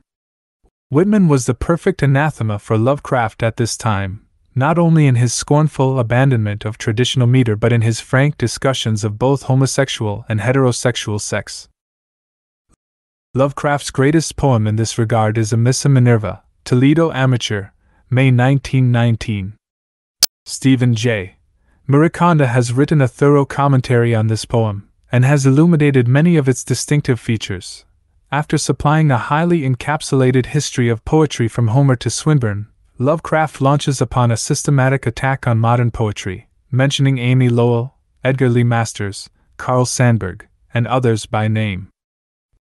Whitman was the perfect anathema for Lovecraft at this time, not only in his scornful abandonment of traditional meter but in his frank discussions of both homosexual and heterosexual sex. Lovecraft's greatest poem in this regard is A Missa Minerva, Toledo Amateur, May 1919. Stephen J. Muriconda has written a thorough commentary on this poem, and has illuminated many of its distinctive features. After supplying a highly encapsulated history of poetry from Homer to Swinburne, Lovecraft launches upon a systematic attack on modern poetry, mentioning Amy Lowell, Edgar Lee Masters, Carl Sandburg, and others by name.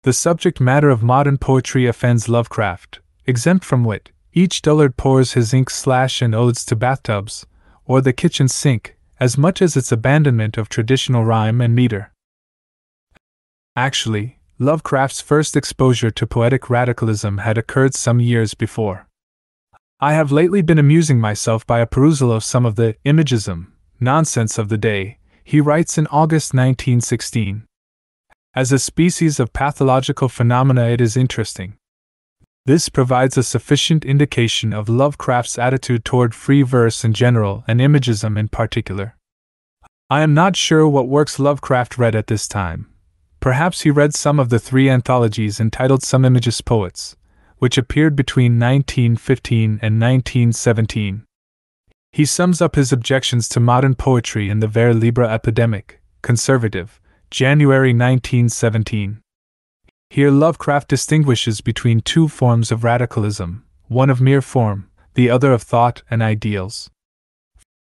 The subject matter of modern poetry offends Lovecraft. Exempt from wit, each dullard pours his ink slash and odes to bathtubs, or the kitchen sink, as much as its abandonment of traditional rhyme and meter. Actually, Lovecraft's first exposure to poetic radicalism had occurred some years before. "I have lately been amusing myself by a perusal of some of the imagism nonsense of the day," he writes in August 1916. "As a species of pathological phenomena it is interesting." This provides a sufficient indication of Lovecraft's attitude toward free verse in general and imagism in particular. I am not sure what works Lovecraft read at this time. Perhaps he read some of the three anthologies entitled Some Imagist Poets, which appeared between 1915 and 1917. He sums up his objections to modern poetry in the Vers Libre Epidemic, Conservative, January 1917. Here Lovecraft distinguishes between two forms of radicalism, one of mere form, the other of thought and ideals.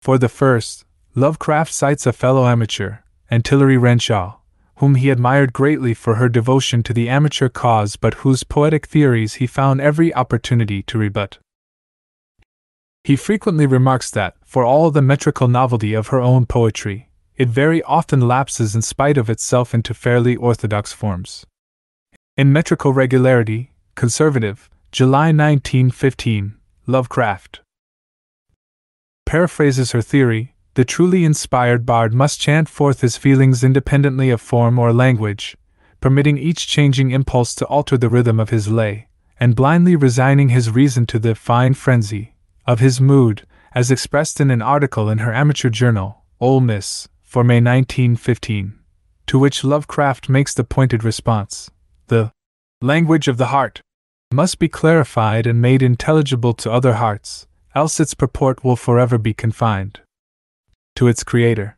For the first, Lovecraft cites a fellow amateur, Antillery Renshaw, whom he admired greatly for her devotion to the amateur cause but whose poetic theories he found every opportunity to rebut. He frequently remarks that, for all the metrical novelty of her own poetry, it very often lapses in spite of itself into fairly orthodox forms. In Metrical Regularity, Conservative, July 1915, Lovecraft paraphrases her theory: "The truly inspired bard must chant forth his feelings independently of form or language, permitting each changing impulse to alter the rhythm of his lay, and blindly resigning his reason to the fine frenzy of his mood," as expressed in an article in her amateur journal, Ole Miss, for May 1915, to which Lovecraft makes the pointed response: "The language of the heart must be clarified and made intelligible to other hearts, else its purport will forever be confined to its creator."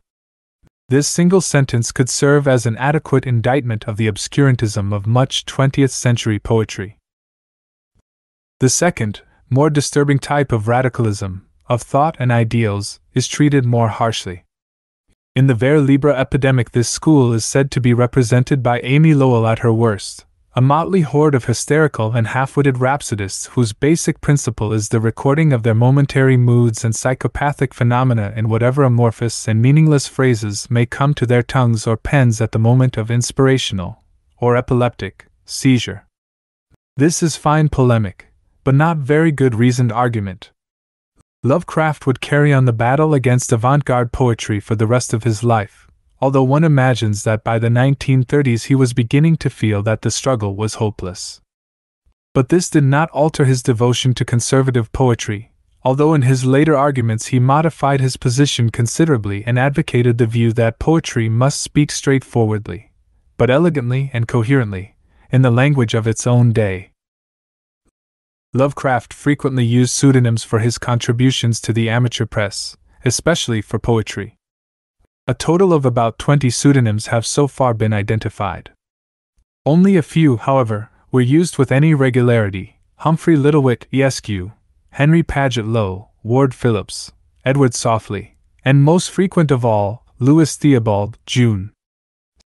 This single sentence could serve as an adequate indictment of the obscurantism of much 20th century poetry. The second, more disturbing type of radicalism, of thought and ideals, is treated more harshly. In the Vers Libre Epidemic this school is said to be represented by Amy Lowell at her worst, a motley horde of hysterical and half-witted rhapsodists whose basic principle is the recording of their momentary moods and psychopathic phenomena in whatever amorphous and meaningless phrases may come to their tongues or pens at the moment of inspirational, or epileptic, seizure. This is fine polemic, but not very good reasoned argument. Lovecraft would carry on the battle against avant-garde poetry for the rest of his life, although one imagines that by the 1930s he was beginning to feel that the struggle was hopeless. But this did not alter his devotion to conservative poetry, although in his later arguments he modified his position considerably and advocated the view that poetry must speak straightforwardly, but elegantly and coherently, in the language of its own day. Lovecraft frequently used pseudonyms for his contributions to the amateur press, especially for poetry. A total of about 20 pseudonyms have so far been identified. Only a few, however, were used with any regularity: Humphrey Littlewhite, Esq., Henry Paget Low, Ward Phillips, Edward Softly, and most frequent of all, Louis Theobald, June.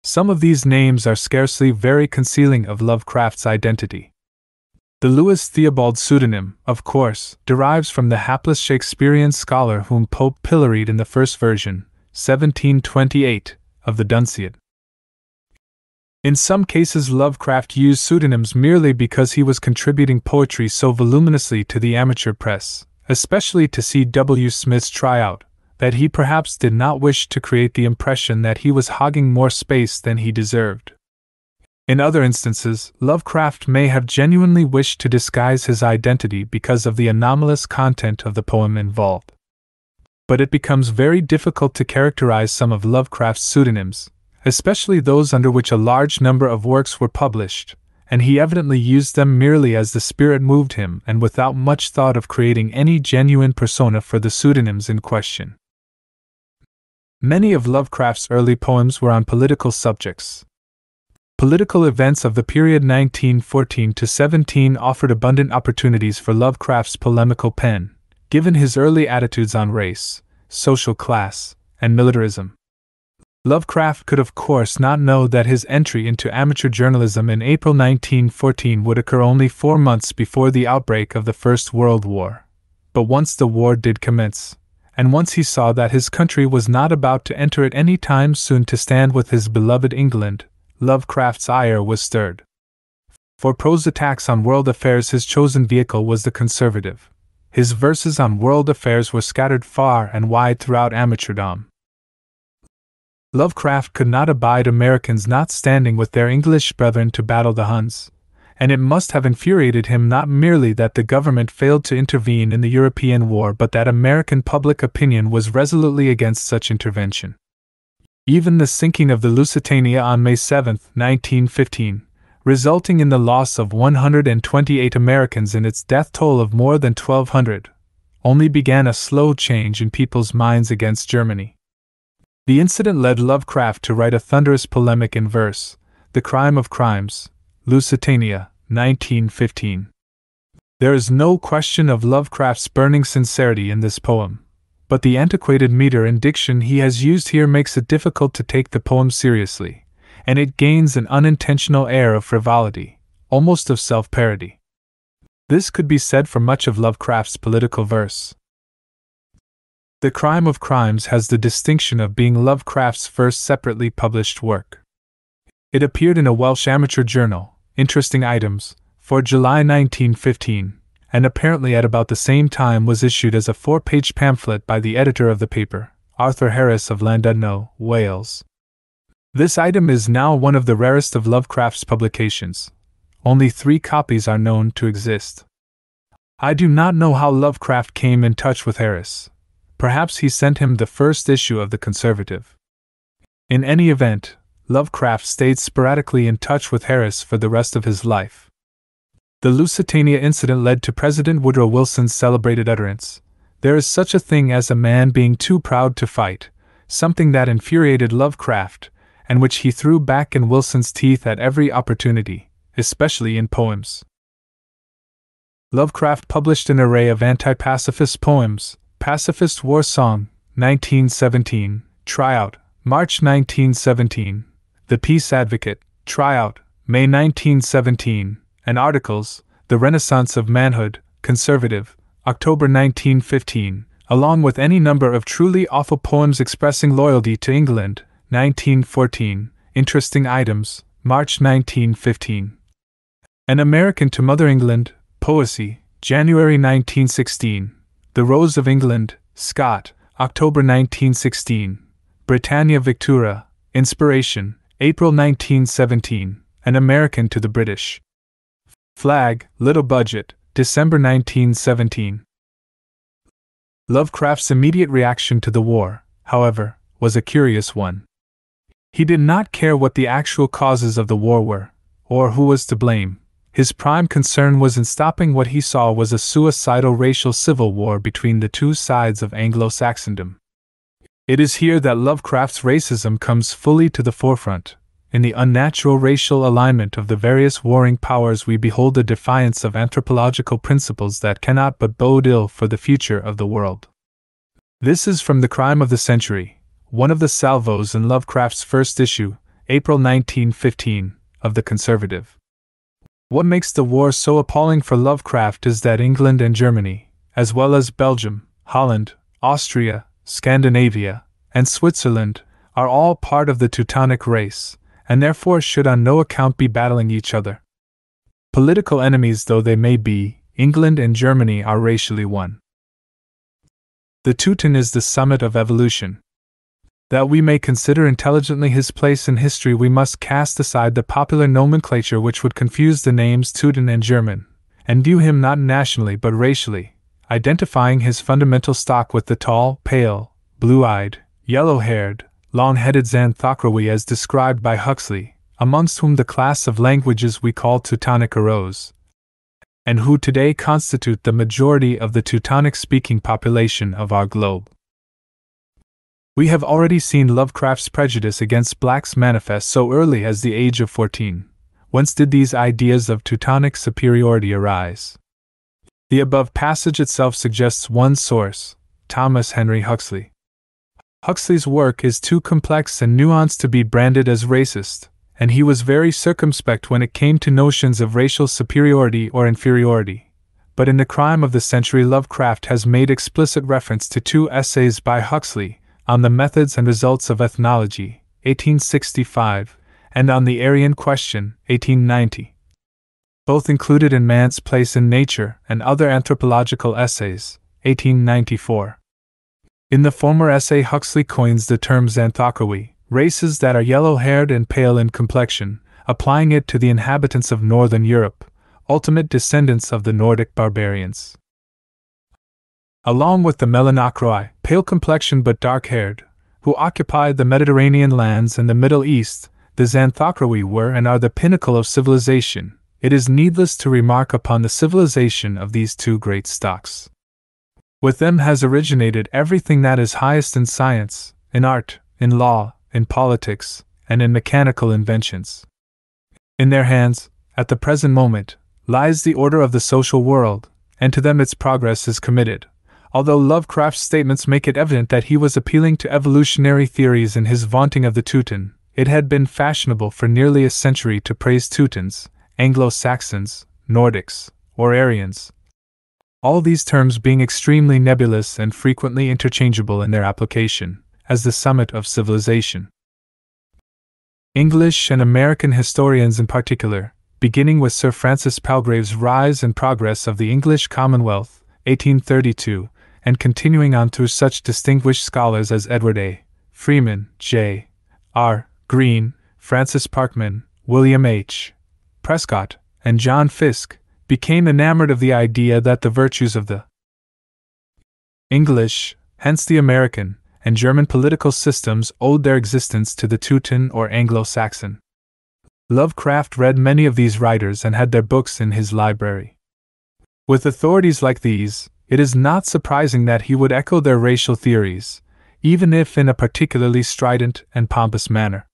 Some of these names are scarcely very concealing of Lovecraft's identity. The Louis Theobald pseudonym, of course, derives from the hapless Shakespearean scholar whom Pope pilloried in the first version, 1728, of the Dunciad. In some cases Lovecraft used pseudonyms merely because he was contributing poetry so voluminously to the amateur press, especially to C.W. Smith's Tryout, that he perhaps did not wish to create the impression that he was hogging more space than he deserved. In other instances, Lovecraft may have genuinely wished to disguise his identity because of the anomalous content of the poem involved. But it becomes very difficult to characterize some of Lovecraft's pseudonyms, especially those under which a large number of works were published, and he evidently used them merely as the spirit moved him and without much thought of creating any genuine persona for the pseudonyms in question. Many of Lovecraft's early poems were on political subjects. Political events of the period 1914 to 17 offered abundant opportunities for Lovecraft's polemical pen, given his early attitudes on race, social class, and militarism. Lovecraft could of course not know that his entry into amateur journalism in April 1914 would occur only 4 months before the outbreak of the First World War. But once the war did commence, and once he saw that his country was not about to enter it any time soon to stand with his beloved England, Lovecraft's ire was stirred. For prose attacks on world affairs his chosen vehicle was the conservative. His verses on world affairs were scattered far and wide throughout amateurdom. Lovecraft could not abide Americans not standing with their English brethren to battle the Huns, and it must have infuriated him not merely that the government failed to intervene in the European war but that American public opinion was resolutely against such intervention. Even the sinking of the Lusitania on May 7, 1915, resulting in the loss of 128 Americans and its death toll of more than 1,200, only began a slow change in people's minds against Germany. The incident led Lovecraft to write a thunderous polemic in verse, The Crime of Crimes, Lusitania, 1915. There is no question of Lovecraft's burning sincerity in this poem, but the antiquated meter and diction he has used here makes it difficult to take the poem seriously, and it gains an unintentional air of frivolity, almost of self-parody. This could be said for much of Lovecraft's political verse. The Crime of Crimes has the distinction of being Lovecraft's first separately published work. It appeared in a Welsh amateur journal, Interesting Items, for July 1915, and apparently at about the same time was issued as a 4-page pamphlet by the editor of the paper, Arthur Harris of Llandudno, Wales. This item is now one of the rarest of Lovecraft's publications. Only 3 copies are known to exist. I do not know how Lovecraft came in touch with Harris. Perhaps he sent him the first issue of the Conservative. In any event, Lovecraft stayed sporadically in touch with Harris for the rest of his life. The Lusitania incident led to President Woodrow Wilson's celebrated utterance, "There is such a thing as a man being too proud to fight," something that infuriated Lovecraft, and which he threw back in Wilson's teeth at every opportunity, especially in poems. Lovecraft published an array of anti-pacifist poems: Pacifist War Song, 1917, Tryout, March 1917, The Peace Advocate, Tryout, May 1917, and articles, The Renaissance of Manhood, Conservative, October 1915, along with any number of truly awful poems expressing loyalty to England, 1914, Interesting Items, March 1915. An American to Mother England, Poesy, January 1916, The Rose of England, Scott, October 1916, Britannia Victura, Inspiration, April 1917, An American to the British Flag, Little Budget, December 1917. Lovecraft's immediate reaction to the war, however, was a curious one. He did not care what the actual causes of the war were, or who was to blame. His prime concern was in stopping what he saw was a suicidal racial civil war between the two sides of Anglo-Saxondom. It is here that Lovecraft's racism comes fully to the forefront. In the unnatural racial alignment of the various warring powers we behold a defiance of anthropological principles that cannot but bode ill for the future of the world. This is from The Crime of the Century, one of the salvos in Lovecraft's first issue, April 1915, of The Conservative. What makes the war so appalling for Lovecraft is that England and Germany, as well as Belgium, Holland, Austria, Scandinavia, and Switzerland, are all part of the Teutonic race, and therefore should on no account be battling each other. Political enemies though they may be, England and Germany are racially one. The Teuton is the summit of evolution. That we may consider intelligently his place in history, we must cast aside the popular nomenclature which would confuse the names Teuton and German, and view him not nationally but racially, identifying his fundamental stock with the tall, pale, blue-eyed, yellow-haired, long-headed Xanthocracy as described by Huxley, amongst whom the class of languages we call Teutonic arose, and who today constitute the majority of the Teutonic-speaking population of our globe. We have already seen Lovecraft's prejudice against blacks manifest so early as the age of 14. Whence did these ideas of Teutonic superiority arise? The above passage itself suggests one source, Thomas Henry Huxley. Huxley's work is too complex and nuanced to be branded as racist, and he was very circumspect when it came to notions of racial superiority or inferiority. But in The Crime of the Century, Lovecraft has made explicit reference to two essays by Huxley, on the Methods and Results of Ethnology, 1865, and on the Aryan Question, 1890. Both included in Man's Place in Nature and Other Anthropological Essays, 1894. In the former essay, Huxley coins the term Xanthocracy, races that are yellow-haired and pale in complexion, applying it to the inhabitants of Northern Europe, ultimate descendants of the Nordic barbarians. Along with the Melanochroi, pale-complexioned but dark-haired, who occupied the Mediterranean lands and the Middle East, the Xanthocracy were and are the pinnacle of civilization. It is needless to remark upon the civilization of these two great stocks. With them has originated everything that is highest in science, in art, in law, in politics, and in mechanical inventions. In their hands, at the present moment, lies the order of the social world, and to them its progress is committed. Although Lovecraft's statements make it evident that he was appealing to evolutionary theories in his vaunting of the Teuton, it had been fashionable for nearly a century to praise Teutons, Anglo-Saxons, Nordics, or Aryans, all these terms being extremely nebulous and frequently interchangeable in their application, as the summit of civilization. English and American historians in particular, beginning with Sir Francis Palgrave's Rise and Progress of the English Commonwealth, 1832, and continuing on through such distinguished scholars as Edward A. Freeman, J. R. Green, Francis Parkman, William H. Prescott, and John Fiske, became enamored of the idea that the virtues of the English, hence the American, and German political systems owed their existence to the Teuton or Anglo-Saxon. Lovecraft read many of these writers and had their books in his library. With authorities like these, it is not surprising that he would echo their racial theories, even if in a particularly strident and pompous manner.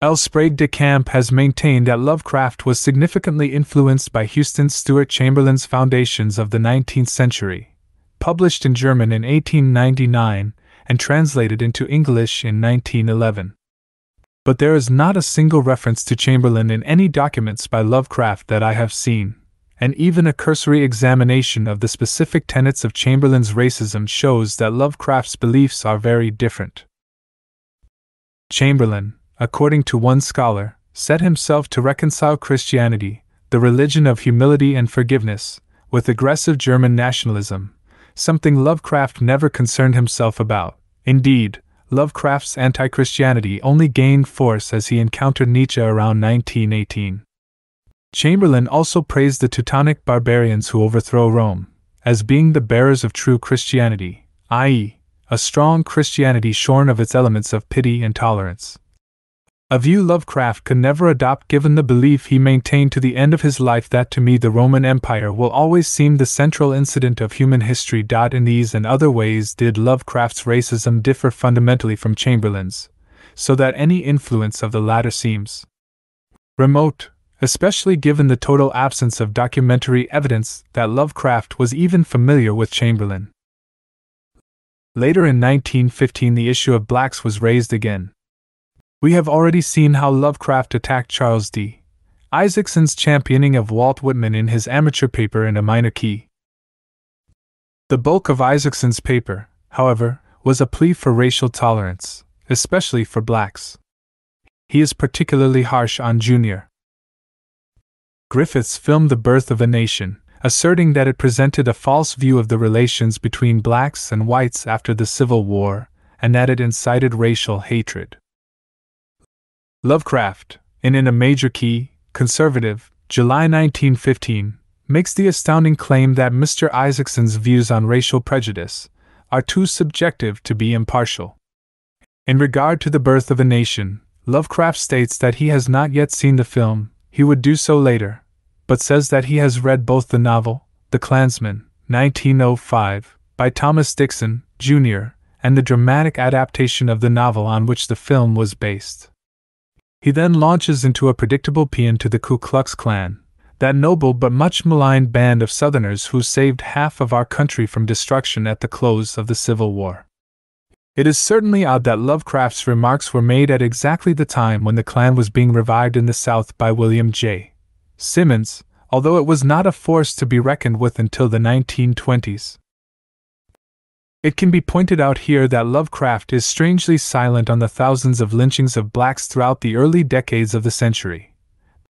L. Sprague de Camp has maintained that Lovecraft was significantly influenced by Houston Stewart Chamberlain's Foundations of the 19th Century, published in German in 1899 and translated into English in 1911. But there is not a single reference to Chamberlain in any documents by Lovecraft that I have seen, and even a cursory examination of the specific tenets of Chamberlain's racism shows that Lovecraft's beliefs are very different. Chamberlain, according to one scholar, set himself to reconcile Christianity, the religion of humility and forgiveness, with aggressive German nationalism, something Lovecraft never concerned himself about. Indeed, Lovecraft's anti-Christianity only gained force as he encountered Nietzsche around 1918. Chamberlain also praised the Teutonic barbarians who overthrow Rome, as being the bearers of true Christianity, i.e., a strong Christianity shorn of its elements of pity and tolerance. A view Lovecraft could never adopt given the belief he maintained to the end of his life that to me the Roman Empire will always seem the central incident of human history. In these and other ways did Lovecraft's racism differ fundamentally from Chamberlain's, so that any influence of the latter seems remote, especially given the total absence of documentary evidence that Lovecraft was even familiar with Chamberlain. Later in 1915 the issue of blacks was raised again. We have already seen how Lovecraft attacked Charles D. Isaacson's championing of Walt Whitman in his amateur paper in a minor key. The bulk of Isaacson's paper, however, was a plea for racial tolerance, especially for blacks. He is particularly harsh on Jr. Griffith's film The Birth of a Nation, asserting that it presented a false view of the relations between blacks and whites after the Civil War, and that it incited racial hatred. Lovecraft, in a major key, Conservative, July 1915, makes the astounding claim that Mr. Isaacson's views on racial prejudice are too subjective to be impartial. In regard to The Birth of a Nation, Lovecraft states that he has not yet seen the film, he would do so later, but says that he has read both the novel, The Klansman, 1905, by Thomas Dixon, Jr., and the dramatic adaptation of the novel on which the film was based. He then launches into a predictable paean to the Ku Klux Klan, that noble but much maligned band of Southerners who saved half of our country from destruction at the close of the Civil War. It is certainly odd that Lovecraft's remarks were made at exactly the time when the Klan was being revived in the South by William J. Simmons, although it was not a force to be reckoned with until the 1920s. It can be pointed out here that Lovecraft is strangely silent on the thousands of lynchings of blacks throughout the early decades of the century.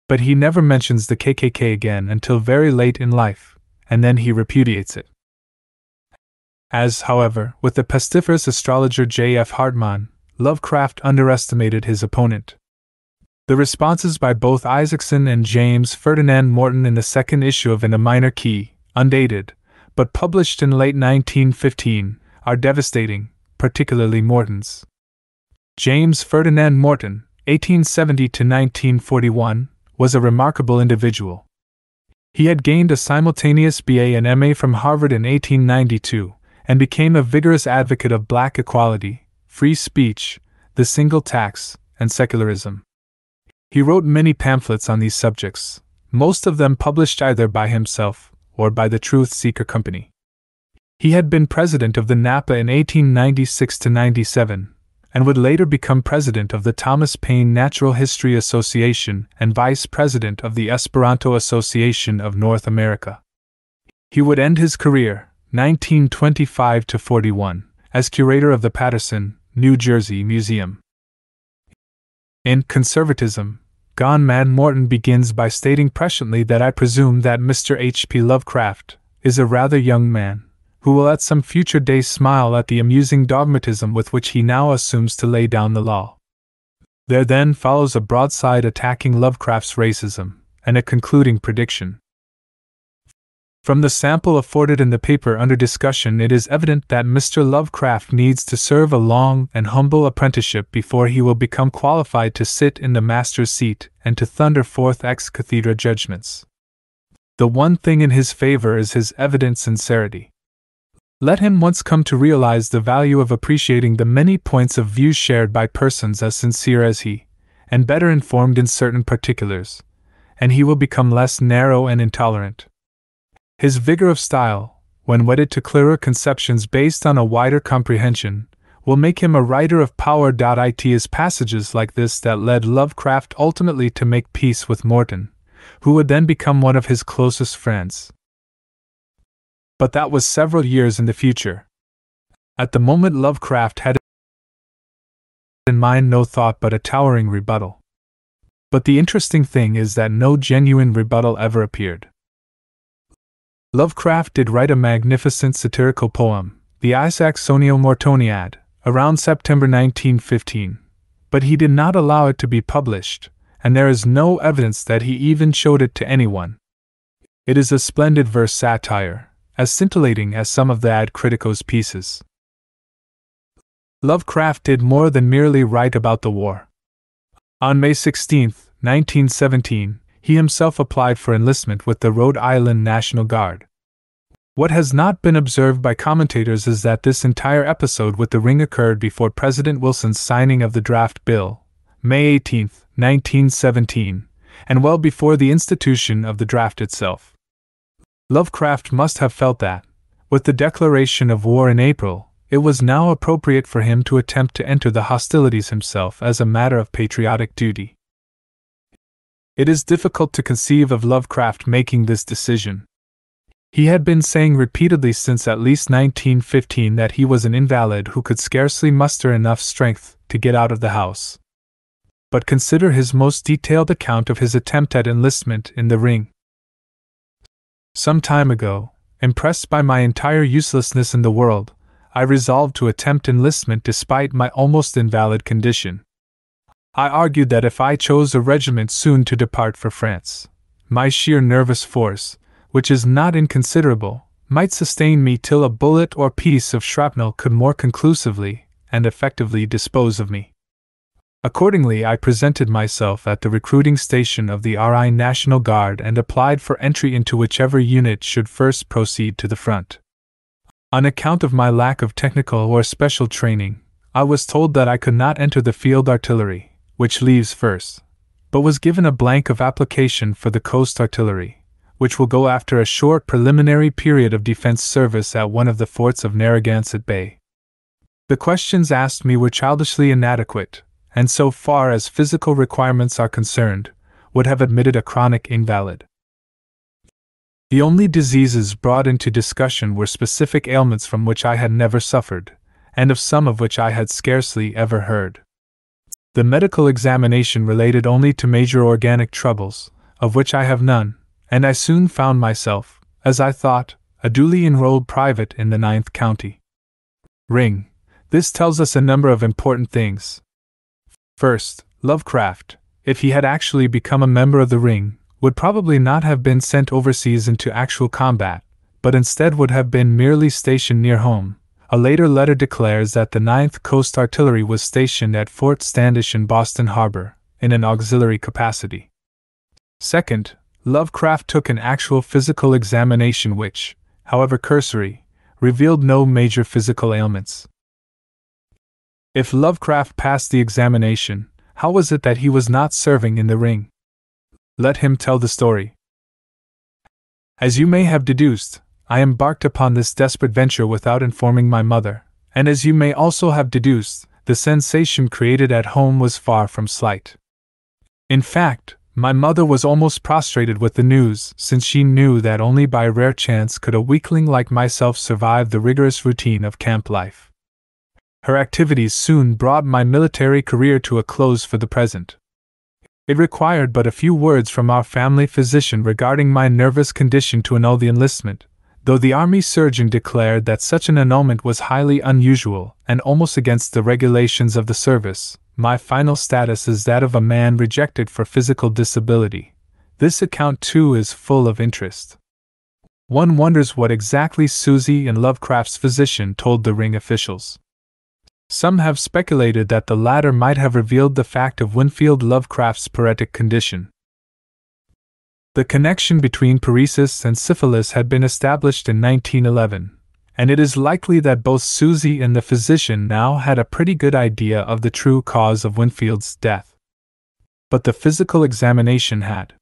But he never mentions the KKK again until very late in life, and then he repudiates it. As, however, with the pestiferous astrologer J. F. Hartmann, Lovecraft underestimated his opponent. The responses by both Isaacson and James Ferdinand Morton in the second issue of In a Minor Key, undated, but published in late 1915, are devastating, particularly Morton's. James Ferdinand Morton, 1870 to 1941, was a remarkable individual. He had gained a simultaneous BA and MA from Harvard in 1892, and became a vigorous advocate of black equality, free speech, the single tax, and secularism. He wrote many pamphlets on these subjects, most of them published either by himself or by the Truth Seeker Company. He had been president of the NAPA in 1896–97, and would later become president of the Thomas Paine Natural History Association and vice president of the Esperanto Association of North America. He would end his career, 1925–41, as curator of the Paterson, New Jersey Museum. In Conservatism, Gone Mad, Morton begins by stating presciently that I presume that Mr. H.P. Lovecraft is a rather young man, who will at some future day smile at the amusing dogmatism with which he now assumes to lay down the law. There then follows a broadside attacking Lovecraft's racism, and a concluding prediction. From the sample afforded in the paper under discussion, it is evident that Mr. Lovecraft needs to serve a long and humble apprenticeship before he will become qualified to sit in the master's seat and to thunder forth ex cathedra judgments. The one thing in his favor is his evident sincerity. Let him once come to realize the value of appreciating the many points of view shared by persons as sincere as he, and better informed in certain particulars, and he will become less narrow and intolerant. His vigor of style, when wedded to clearer conceptions based on a wider comprehension, will make him a writer of power. It is passages like this that led Lovecraft ultimately to make peace with Morton, who would then become one of his closest friends. But that was several years in the future. At the moment, Lovecraft had in mind no thought but a towering rebuttal. But the interesting thing is that no genuine rebuttal ever appeared. Lovecraft did write a magnificent satirical poem, the Isaacsonia Mortoniad, around September 1915, but he did not allow it to be published, and there is no evidence that he even showed it to anyone. It is a splendid verse satire, as scintillating as some of the Ad Critico's pieces. Lovecraft did more than merely write about the war. On May 16, 1917, he himself applied for enlistment with the Rhode Island National Guard. What has not been observed by commentators is that this entire episode with the ring occurred before President Wilson's signing of the draft bill, May 18, 1917, and well before the institution of the draft itself. Lovecraft must have felt that, with the declaration of war in April, it was now appropriate for him to attempt to enter the hostilities himself as a matter of patriotic duty. It is difficult to conceive of Lovecraft making this decision. He had been saying repeatedly since at least 1915 that he was an invalid who could scarcely muster enough strength to get out of the house. But consider his most detailed account of his attempt at enlistment in the ring. Some time ago, impressed by my entire uselessness in the world, I resolved to attempt enlistment despite my almost invalid condition. I argued that if I chose a regiment soon to depart for France, my sheer nervous force, which is not inconsiderable, might sustain me till a bullet or piece of shrapnel could more conclusively and effectively dispose of me. Accordingly, I presented myself at the recruiting station of the RI National Guard and applied for entry into whichever unit should first proceed to the front. On account of my lack of technical or special training, I was told that I could not enter the field artillery, which leaves first, but was given a blank of application for the coast artillery, which will go after a short preliminary period of defense service at one of the forts of Narragansett Bay. The questions asked me were childishly inadequate, and so far as physical requirements are concerned, would have admitted a chronic invalid. The only diseases brought into discussion were specific ailments from which I had never suffered, and of some of which I had scarcely ever heard. The medical examination related only to major organic troubles, of which I have none, and I soon found myself, as I thought, a duly enrolled private in the 9th County Ring. This tells us a number of important things. First, Lovecraft, if he had actually become a member of the Ring, would probably not have been sent overseas into actual combat, but instead would have been merely stationed near home. A later letter declares that the 9th Coast Artillery was stationed at Fort Standish in Boston Harbor, in an auxiliary capacity. Second, Lovecraft took an actual physical examination which, however cursory, revealed no major physical ailments. If Lovecraft passed the examination, how was it that he was not serving in the Ring? Let him tell the story. As you may have deduced, I embarked upon this desperate venture without informing my mother, and as you may also have deduced, the sensation created at home was far from slight. In fact, my mother was almost prostrated with the news, since she knew that only by rare chance could a weakling like myself survive the rigorous routine of camp life. Her activities soon brought my military career to a close for the present. It required but a few words from our family physician regarding my nervous condition to annul the enlistment, though the army surgeon declared that such an annulment was highly unusual and almost against the regulations of the service. My final status is that of a man rejected for physical disability. This account too is full of interest. One wonders what exactly Susie and Lovecraft's physician told the Ring officials. Some have speculated that the latter might have revealed the fact of Winfield Lovecraft's paretic condition. The connection between paresis and syphilis had been established in 1911, and it is likely that both Susie and the physician now had a pretty good idea of the true cause of Winfield's death. But the physical examination had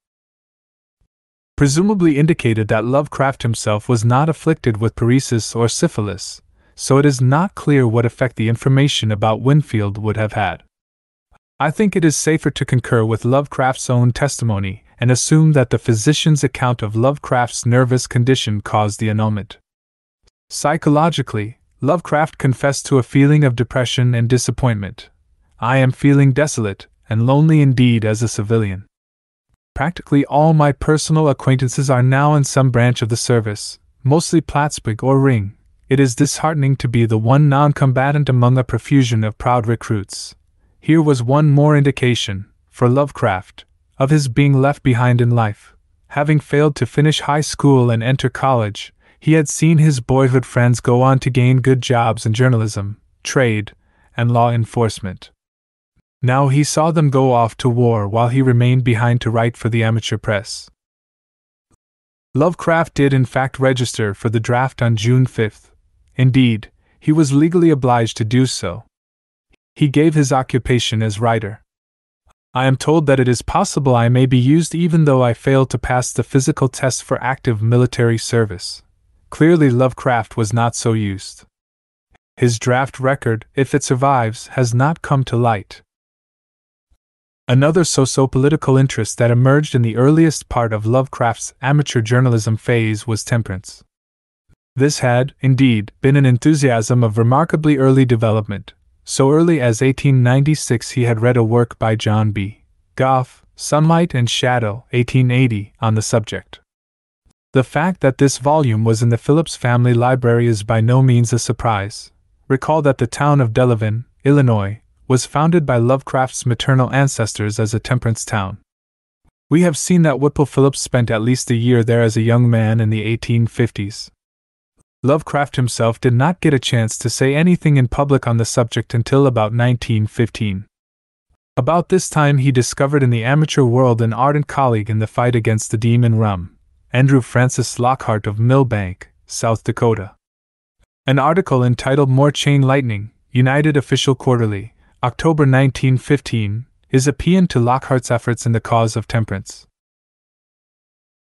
presumably indicated that Lovecraft himself was not afflicted with paresis or syphilis, so it is not clear what effect the information about Winfield would have had. I think it is safer to concur with Lovecraft's own testimony and assume that the physician's account of Lovecraft's nervous condition caused the annulment. Psychologically, Lovecraft confessed to a feeling of depression and disappointment. I am feeling desolate and lonely indeed as a civilian. Practically all my personal acquaintances are now in some branch of the service, mostly Plattsburgh or Ring. It is disheartening to be the one non-combatant among a profusion of proud recruits. Here was one more indication, for Lovecraft, of his being left behind in life. Having failed to finish high school and enter college, he had seen his boyhood friends go on to gain good jobs in journalism, trade, and law enforcement. Now he saw them go off to war while he remained behind to write for the amateur press. Lovecraft did in fact register for the draft on June 5th. Indeed, he was legally obliged to do so. He gave his occupation as writer. I am told that it is possible I may be used even though I failed to pass the physical test for active military service. Clearly Lovecraft was not so used. His draft record, if it survives, has not come to light. Another socio-political interest that emerged in the earliest part of Lovecraft's amateur journalism phase was temperance. This had, indeed, been an enthusiasm of remarkably early development. So early as 1896 he had read a work by John B. Gough, Sunlight and Shadow, 1880, on the subject. The fact that this volume was in the Phillips family library is by no means a surprise. Recall that the town of Delavan, Illinois, was founded by Lovecraft's maternal ancestors as a temperance town. We have seen that Whipple Phillips spent at least a year there as a young man in the 1850s. Lovecraft himself did not get a chance to say anything in public on the subject until about 1915. About this time he discovered in the amateur world an ardent colleague in the fight against the demon rum, Andrew Francis Lockhart of Millbank, South Dakota. An article entitled More Chain Lightning, United Official Quarterly, October 1915, is a paean to Lockhart's efforts in the cause of temperance.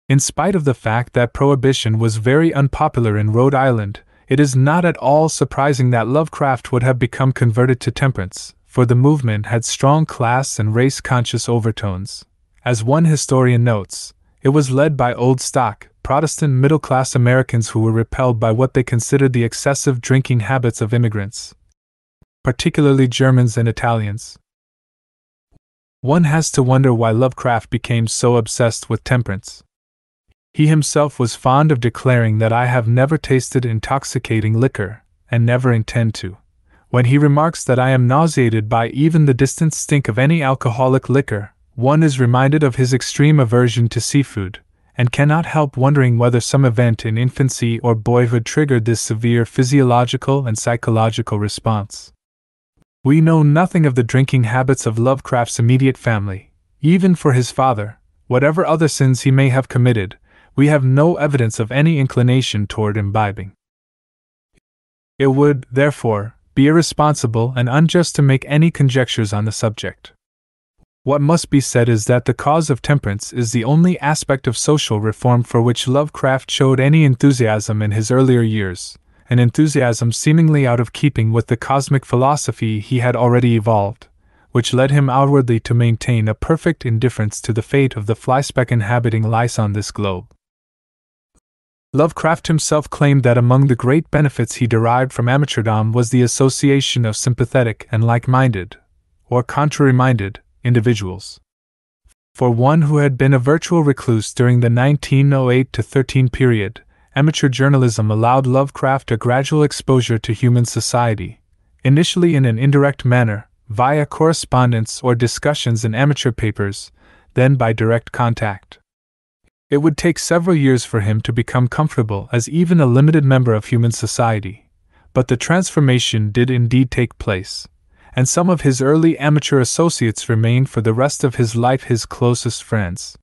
In spite of the fact that prohibition was very unpopular in Rhode Island, it is not at all surprising that Lovecraft would have become converted to temperance, for the movement had strong class and race-conscious overtones. As one historian notes, it was led by old-stock, Protestant middle-class Americans who were repelled by what they considered the excessive drinking habits of immigrants, particularly Germans and Italians. One has to wonder why Lovecraft became so obsessed with temperance. He himself was fond of declaring that I have never tasted intoxicating liquor, and never intend to. When he remarks that I am nauseated by even the distant stink of any alcoholic liquor, one is reminded of his extreme aversion to seafood, and cannot help wondering whether some event in infancy or boyhood triggered this severe physiological and psychological response. We know nothing of the drinking habits of Lovecraft's immediate family. Even for his father, whatever other sins he may have committed, we have no evidence of any inclination toward imbibing. It would, therefore, be irresponsible and unjust to make any conjectures on the subject. What must be said is that the cause of temperance is the only aspect of social reform for which Lovecraft showed any enthusiasm in his earlier years, an enthusiasm seemingly out of keeping with the cosmic philosophy he had already evolved, which led him outwardly to maintain a perfect indifference to the fate of the flyspeck inhabiting lice on this globe. Lovecraft himself claimed that among the great benefits he derived from amateurdom was the association of sympathetic and like-minded, or contrary-minded, individuals. For one who had been a virtual recluse during the 1908-13 period, amateur journalism allowed Lovecraft a gradual exposure to human society, initially in an indirect manner, via correspondence or discussions in amateur papers, then by direct contact. It would take several years for him to become comfortable as even a limited member of human society, but the transformation did indeed take place, and some of his early amateur associates remained for the rest of his life his closest friends.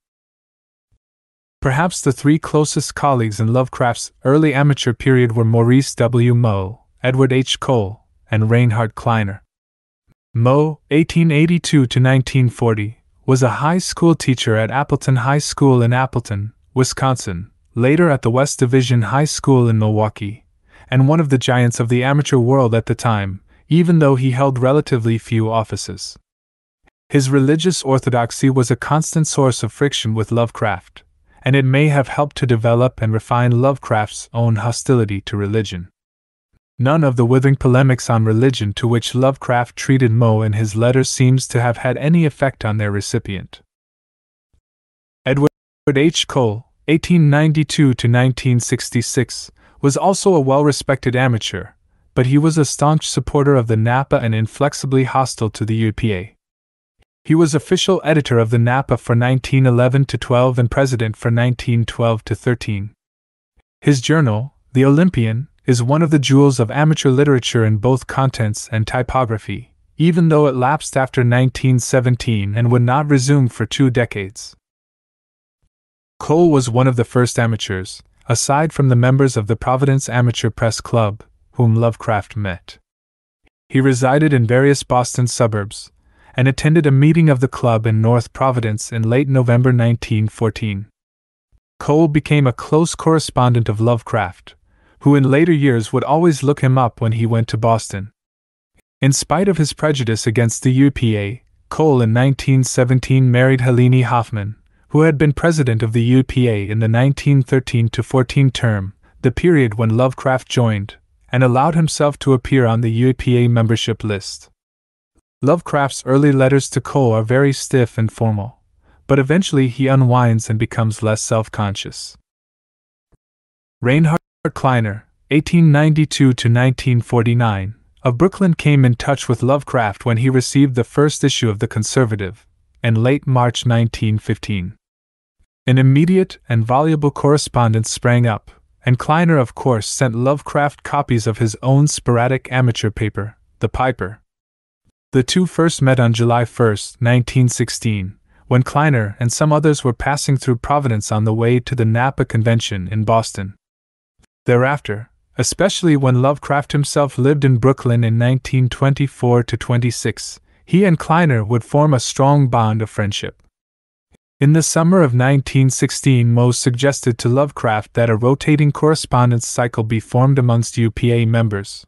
Perhaps the three closest colleagues in Lovecraft's early amateur period were Maurice W. Moe, Edward H. Cole, and Reinhard Kleiner. Moe, 1882-1940, was a high school teacher at Appleton High School in Appleton, Wisconsin, later at the West Division High School in Milwaukee, and one of the giants of the amateur world at the time, even though he held relatively few offices. His religious orthodoxy was a constant source of friction with Lovecraft, and it may have helped to develop and refine Lovecraft's own hostility to religion. None of the withering polemics on religion to which Lovecraft treated Moe in his letters seems to have had any effect on their recipient. Edward H. Cole, 1892–1966, was also a well-respected amateur, but he was a staunch supporter of the Napa and inflexibly hostile to the UPA. He was official editor of the Napa for 1911–12 and president for 1912–13. His journal, The Olympian, is one of the jewels of amateur literature in both contents and typography, even though it lapsed after 1917 and would not resume for 2 decades. Cole was one of the first amateurs, aside from the members of the Providence Amateur Press Club, whom Lovecraft met. He resided in various Boston suburbs, and attended a meeting of the club in North Providence in late November 1914. Cole became a close correspondent of Lovecraft, who in later years would always look him up when he went to Boston. In spite of his prejudice against the UPA, Cole in 1917 married Helene Hoffman, who had been president of the UPA in the 1913–14 term, the period when Lovecraft joined, and allowed himself to appear on the UPA membership list. Lovecraft's early letters to Cole are very stiff and formal, but eventually he unwinds and becomes less self-conscious. Reinhard Kleiner, 1892–1949, of Brooklyn came in touch with Lovecraft when he received the first issue of The Conservative, in late March 1915. An immediate and voluble correspondence sprang up, and Kleiner of course sent Lovecraft copies of his own sporadic amateur paper, The Piper. The two first met on July 1, 1916, when Kleiner and some others were passing through Providence on the way to the Napa Convention in Boston. Thereafter, especially when Lovecraft himself lived in Brooklyn in 1924–26, he and Kleiner would form a strong bond of friendship. In the summer of 1916, Moe suggested to Lovecraft that a rotating correspondence cycle be formed amongst UPA members.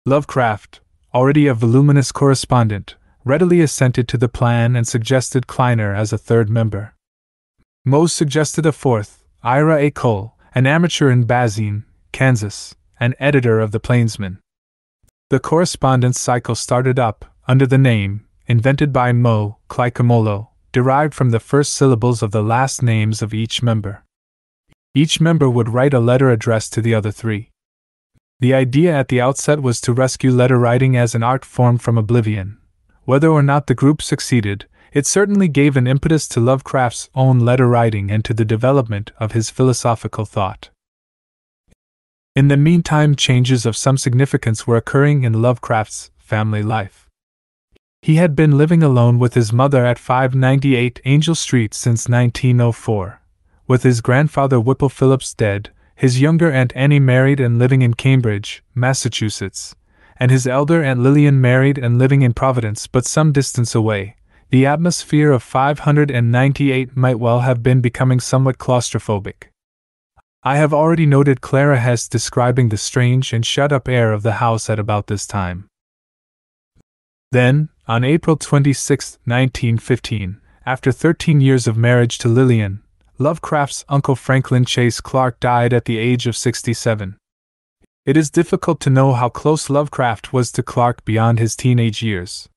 Lovecraft, already a voluminous correspondent, readily assented to the plan and suggested Kleiner as a third member. Moe suggested a fourth, Ira A. Cole, an amateur in Bazine, Kansas, and editor of The Plainsman. The correspondence cycle started up, under the name, invented by Moe, Clycomolo, derived from the first syllables of the last names of each member. Each member would write a letter addressed to the other three. The idea at the outset was to rescue letter writing as an art form from oblivion. Whether or not the group succeeded, it certainly gave an impetus to Lovecraft's own letter writing and to the development of his philosophical thought. In the meantime, changes of some significance were occurring in Lovecraft's family life. He had been living alone with his mother at 598 Angel Street since 1904. With his grandfather Whipple Phillips dead, his younger Aunt Annie married and living in Cambridge, Massachusetts, and his elder Aunt Lillian married and living in Providence but some distance away, the atmosphere of 598 might well have been becoming somewhat claustrophobic. I have already noted Clara Hess describing the strange and shut-up air of the house at about this time. Then, on April 26, 1915, after 13 years of marriage to Lillian, Lovecraft's uncle Franklin Chase Clark died at the age of 67. It is difficult to know how close Lovecraft was to Clark beyond his teenage years.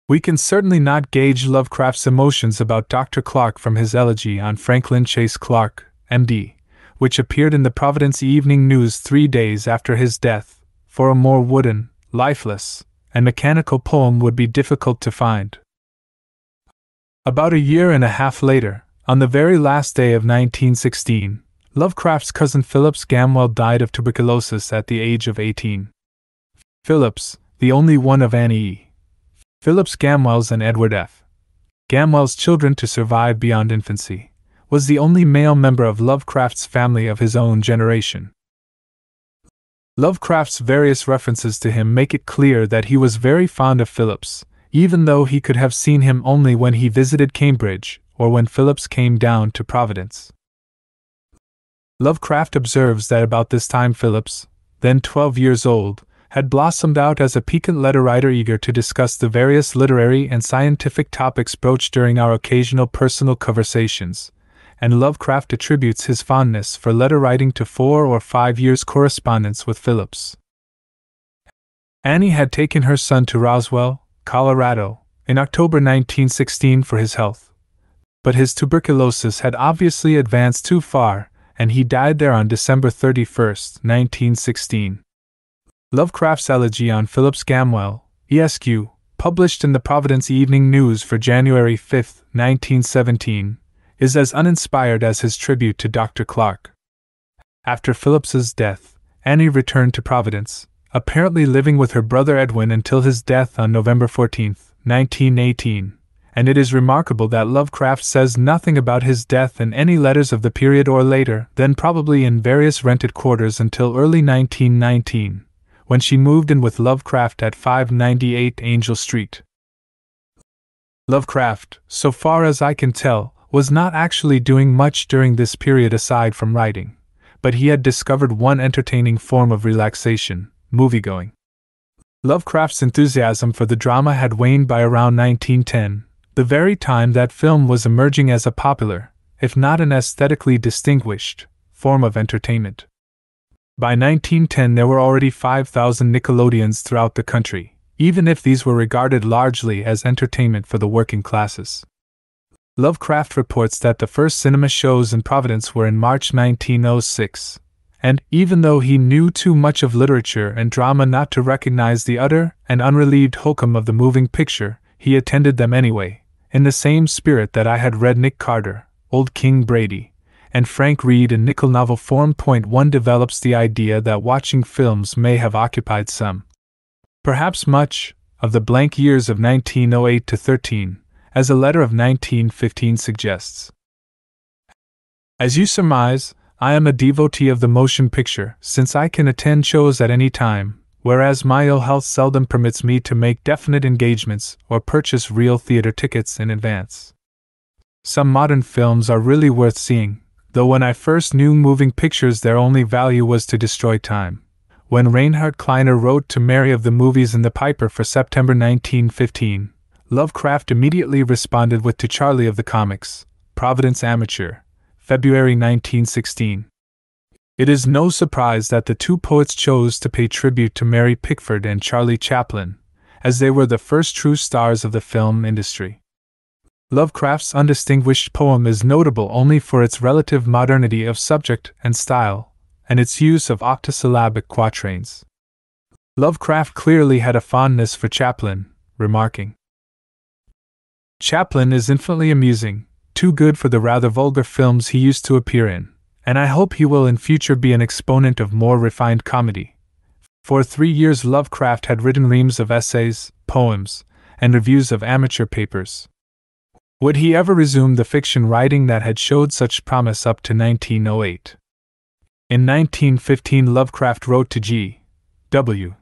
We can certainly not gauge Lovecraft's emotions about Dr. Clark from his elegy on Franklin Chase Clark, M.D., which appeared in the Providence Evening News 3 days after his death. For a more wooden, lifeless, and mechanical poem would be difficult to find. About a year and a half later, on the very last day of 1916, Lovecraft's cousin Phillips Gamwell died of tuberculosis at the age of 18. Phillips, the only one of Annie E. Phillips Gamwell's and Edward F. Gamwell's children to survive beyond infancy, was the only male member of Lovecraft's family of his own generation. Lovecraft's various references to him make it clear that he was very fond of Phillips, even though he could have seen him only when he visited Cambridge, or when Phillips came down to Providence. Lovecraft observes that about this time Phillips, then 12 years old, had blossomed out as a piquant letter writer eager to discuss the various literary and scientific topics broached during our occasional personal conversations, and Lovecraft attributes his fondness for letter writing to 4 or 5 years' correspondence with Phillips. Annie had taken her son to Roswell, Colorado, in October 1916 for his health, but his tuberculosis had obviously advanced too far, and he died there on December 31, 1916. Lovecraft's elegy on Phillips Gamwell, Esq., published in the Providence Evening News for January 5, 1917, is as uninspired as his tribute to Dr. Clark. After Phillips's death, Annie returned to Providence, apparently living with her brother Edwin until his death on November 14, 1918, and it is remarkable that Lovecraft says nothing about his death in any letters of the period or later, then probably in various rented quarters until early 1919, when she moved in with Lovecraft at 598 Angel Street. Lovecraft, so far as I can tell, was not actually doing much during this period aside from writing, but he had discovered one entertaining form of relaxation: moviegoing. Lovecraft's enthusiasm for the drama had waned by around 1910, the very time that film was emerging as a popular, if not an aesthetically distinguished, form of entertainment. By 1910 there were already 5,000 Nickelodeons throughout the country, even if these were regarded largely as entertainment for the working classes. Lovecraft reports that the first cinema shows in Providence were in March 1906, and, even though he knew too much of literature and drama not to recognize the utter and unrelieved hokum of the moving picture, he attended them anyway, in the same spirit that I had read Nick Carter, Old King Brady, and Frank Reed in nickel novel form. 1 develops the idea that watching films may have occupied some, perhaps much, of the blank years of 1908 to 13, as a letter of 1915 suggests. As you surmise, I am a devotee of the motion picture, since I can attend shows at any time, whereas my ill health seldom permits me to make definite engagements or purchase real theater tickets in advance. Some modern films are really worth seeing, though when I first knew moving pictures their only value was to destroy time. When Reinhard Kleiner wrote to Mary of the movies in the Piper for September 1915, Lovecraft immediately responded with To Charlie of the Comics, Providence Amateur, February 1916. It is no surprise that the two poets chose to pay tribute to Mary Pickford and Charlie Chaplin, as they were the first true stars of the film industry. Lovecraft's undistinguished poem is notable only for its relative modernity of subject and style, and its use of octosyllabic quatrains. Lovecraft clearly had a fondness for Chaplin, remarking, "Chaplin is infinitely amusing, too good for the rather vulgar films he used to appear in, and I hope he will in future be an exponent of more refined comedy." For 3 years Lovecraft had written reams of essays, poems, and reviews of amateur papers. Would he ever resume the fiction writing that had showed such promise up to 1908? In 1915 Lovecraft wrote to G. W.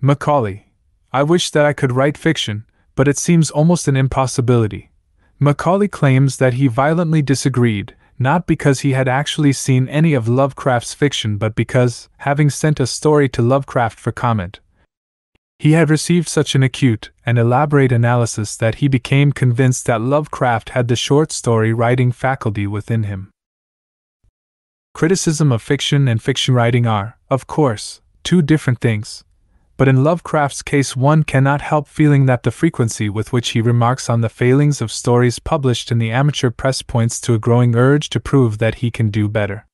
Macaulay, "I wish that I could write fiction, but it seems almost an impossibility." Macaulay claims that he violently disagreed, not because he had actually seen any of Lovecraft's fiction but because, having sent a story to Lovecraft for comment, he had received such an acute and elaborate analysis that he became convinced that Lovecraft had the short story writing faculty within him. Criticism of fiction and fiction writing are, of course, two different things, but in Lovecraft's case one cannot help feeling that the frequency with which he remarks on the failings of stories published in the amateur press points to a growing urge to prove that he can do better.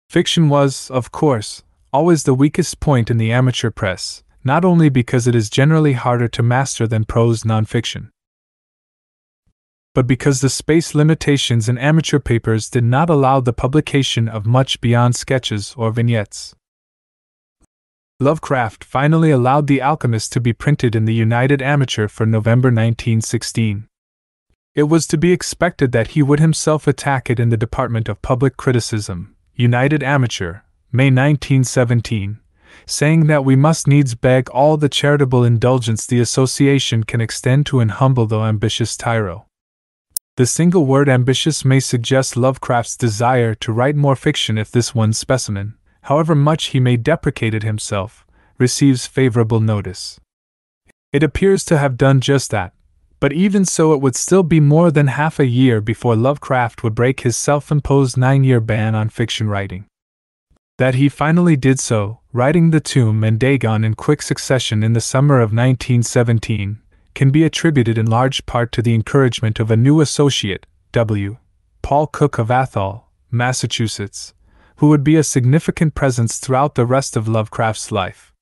Fiction was, of course, always the weakest point in the amateur press, not only because it is generally harder to master than prose nonfiction, but because the space limitations in amateur papers did not allow the publication of much beyond sketches or vignettes. Lovecraft finally allowed The Alchemist to be printed in the United Amateur for November 1916. It was to be expected that he would himself attack it in the Department of Public Criticism, United Amateur, May 1917, saying that we must needs beg all the charitable indulgence the association can extend to an humble though ambitious tyro. The single word ambitious may suggest Lovecraft's desire to write more fiction if this one specimen, however much he may deprecate it himself, receives favorable notice. It appears to have done just that, but even so it would still be more than half a year before Lovecraft would break his self-imposed 9-year ban on fiction writing. That he finally did so, writing The Tomb and Dagon in quick succession in the summer of 1917, can be attributed in large part to the encouragement of a new associate, W. Paul Cook of Athol, Massachusetts, who would be a significant presence throughout the rest of Lovecraft's life.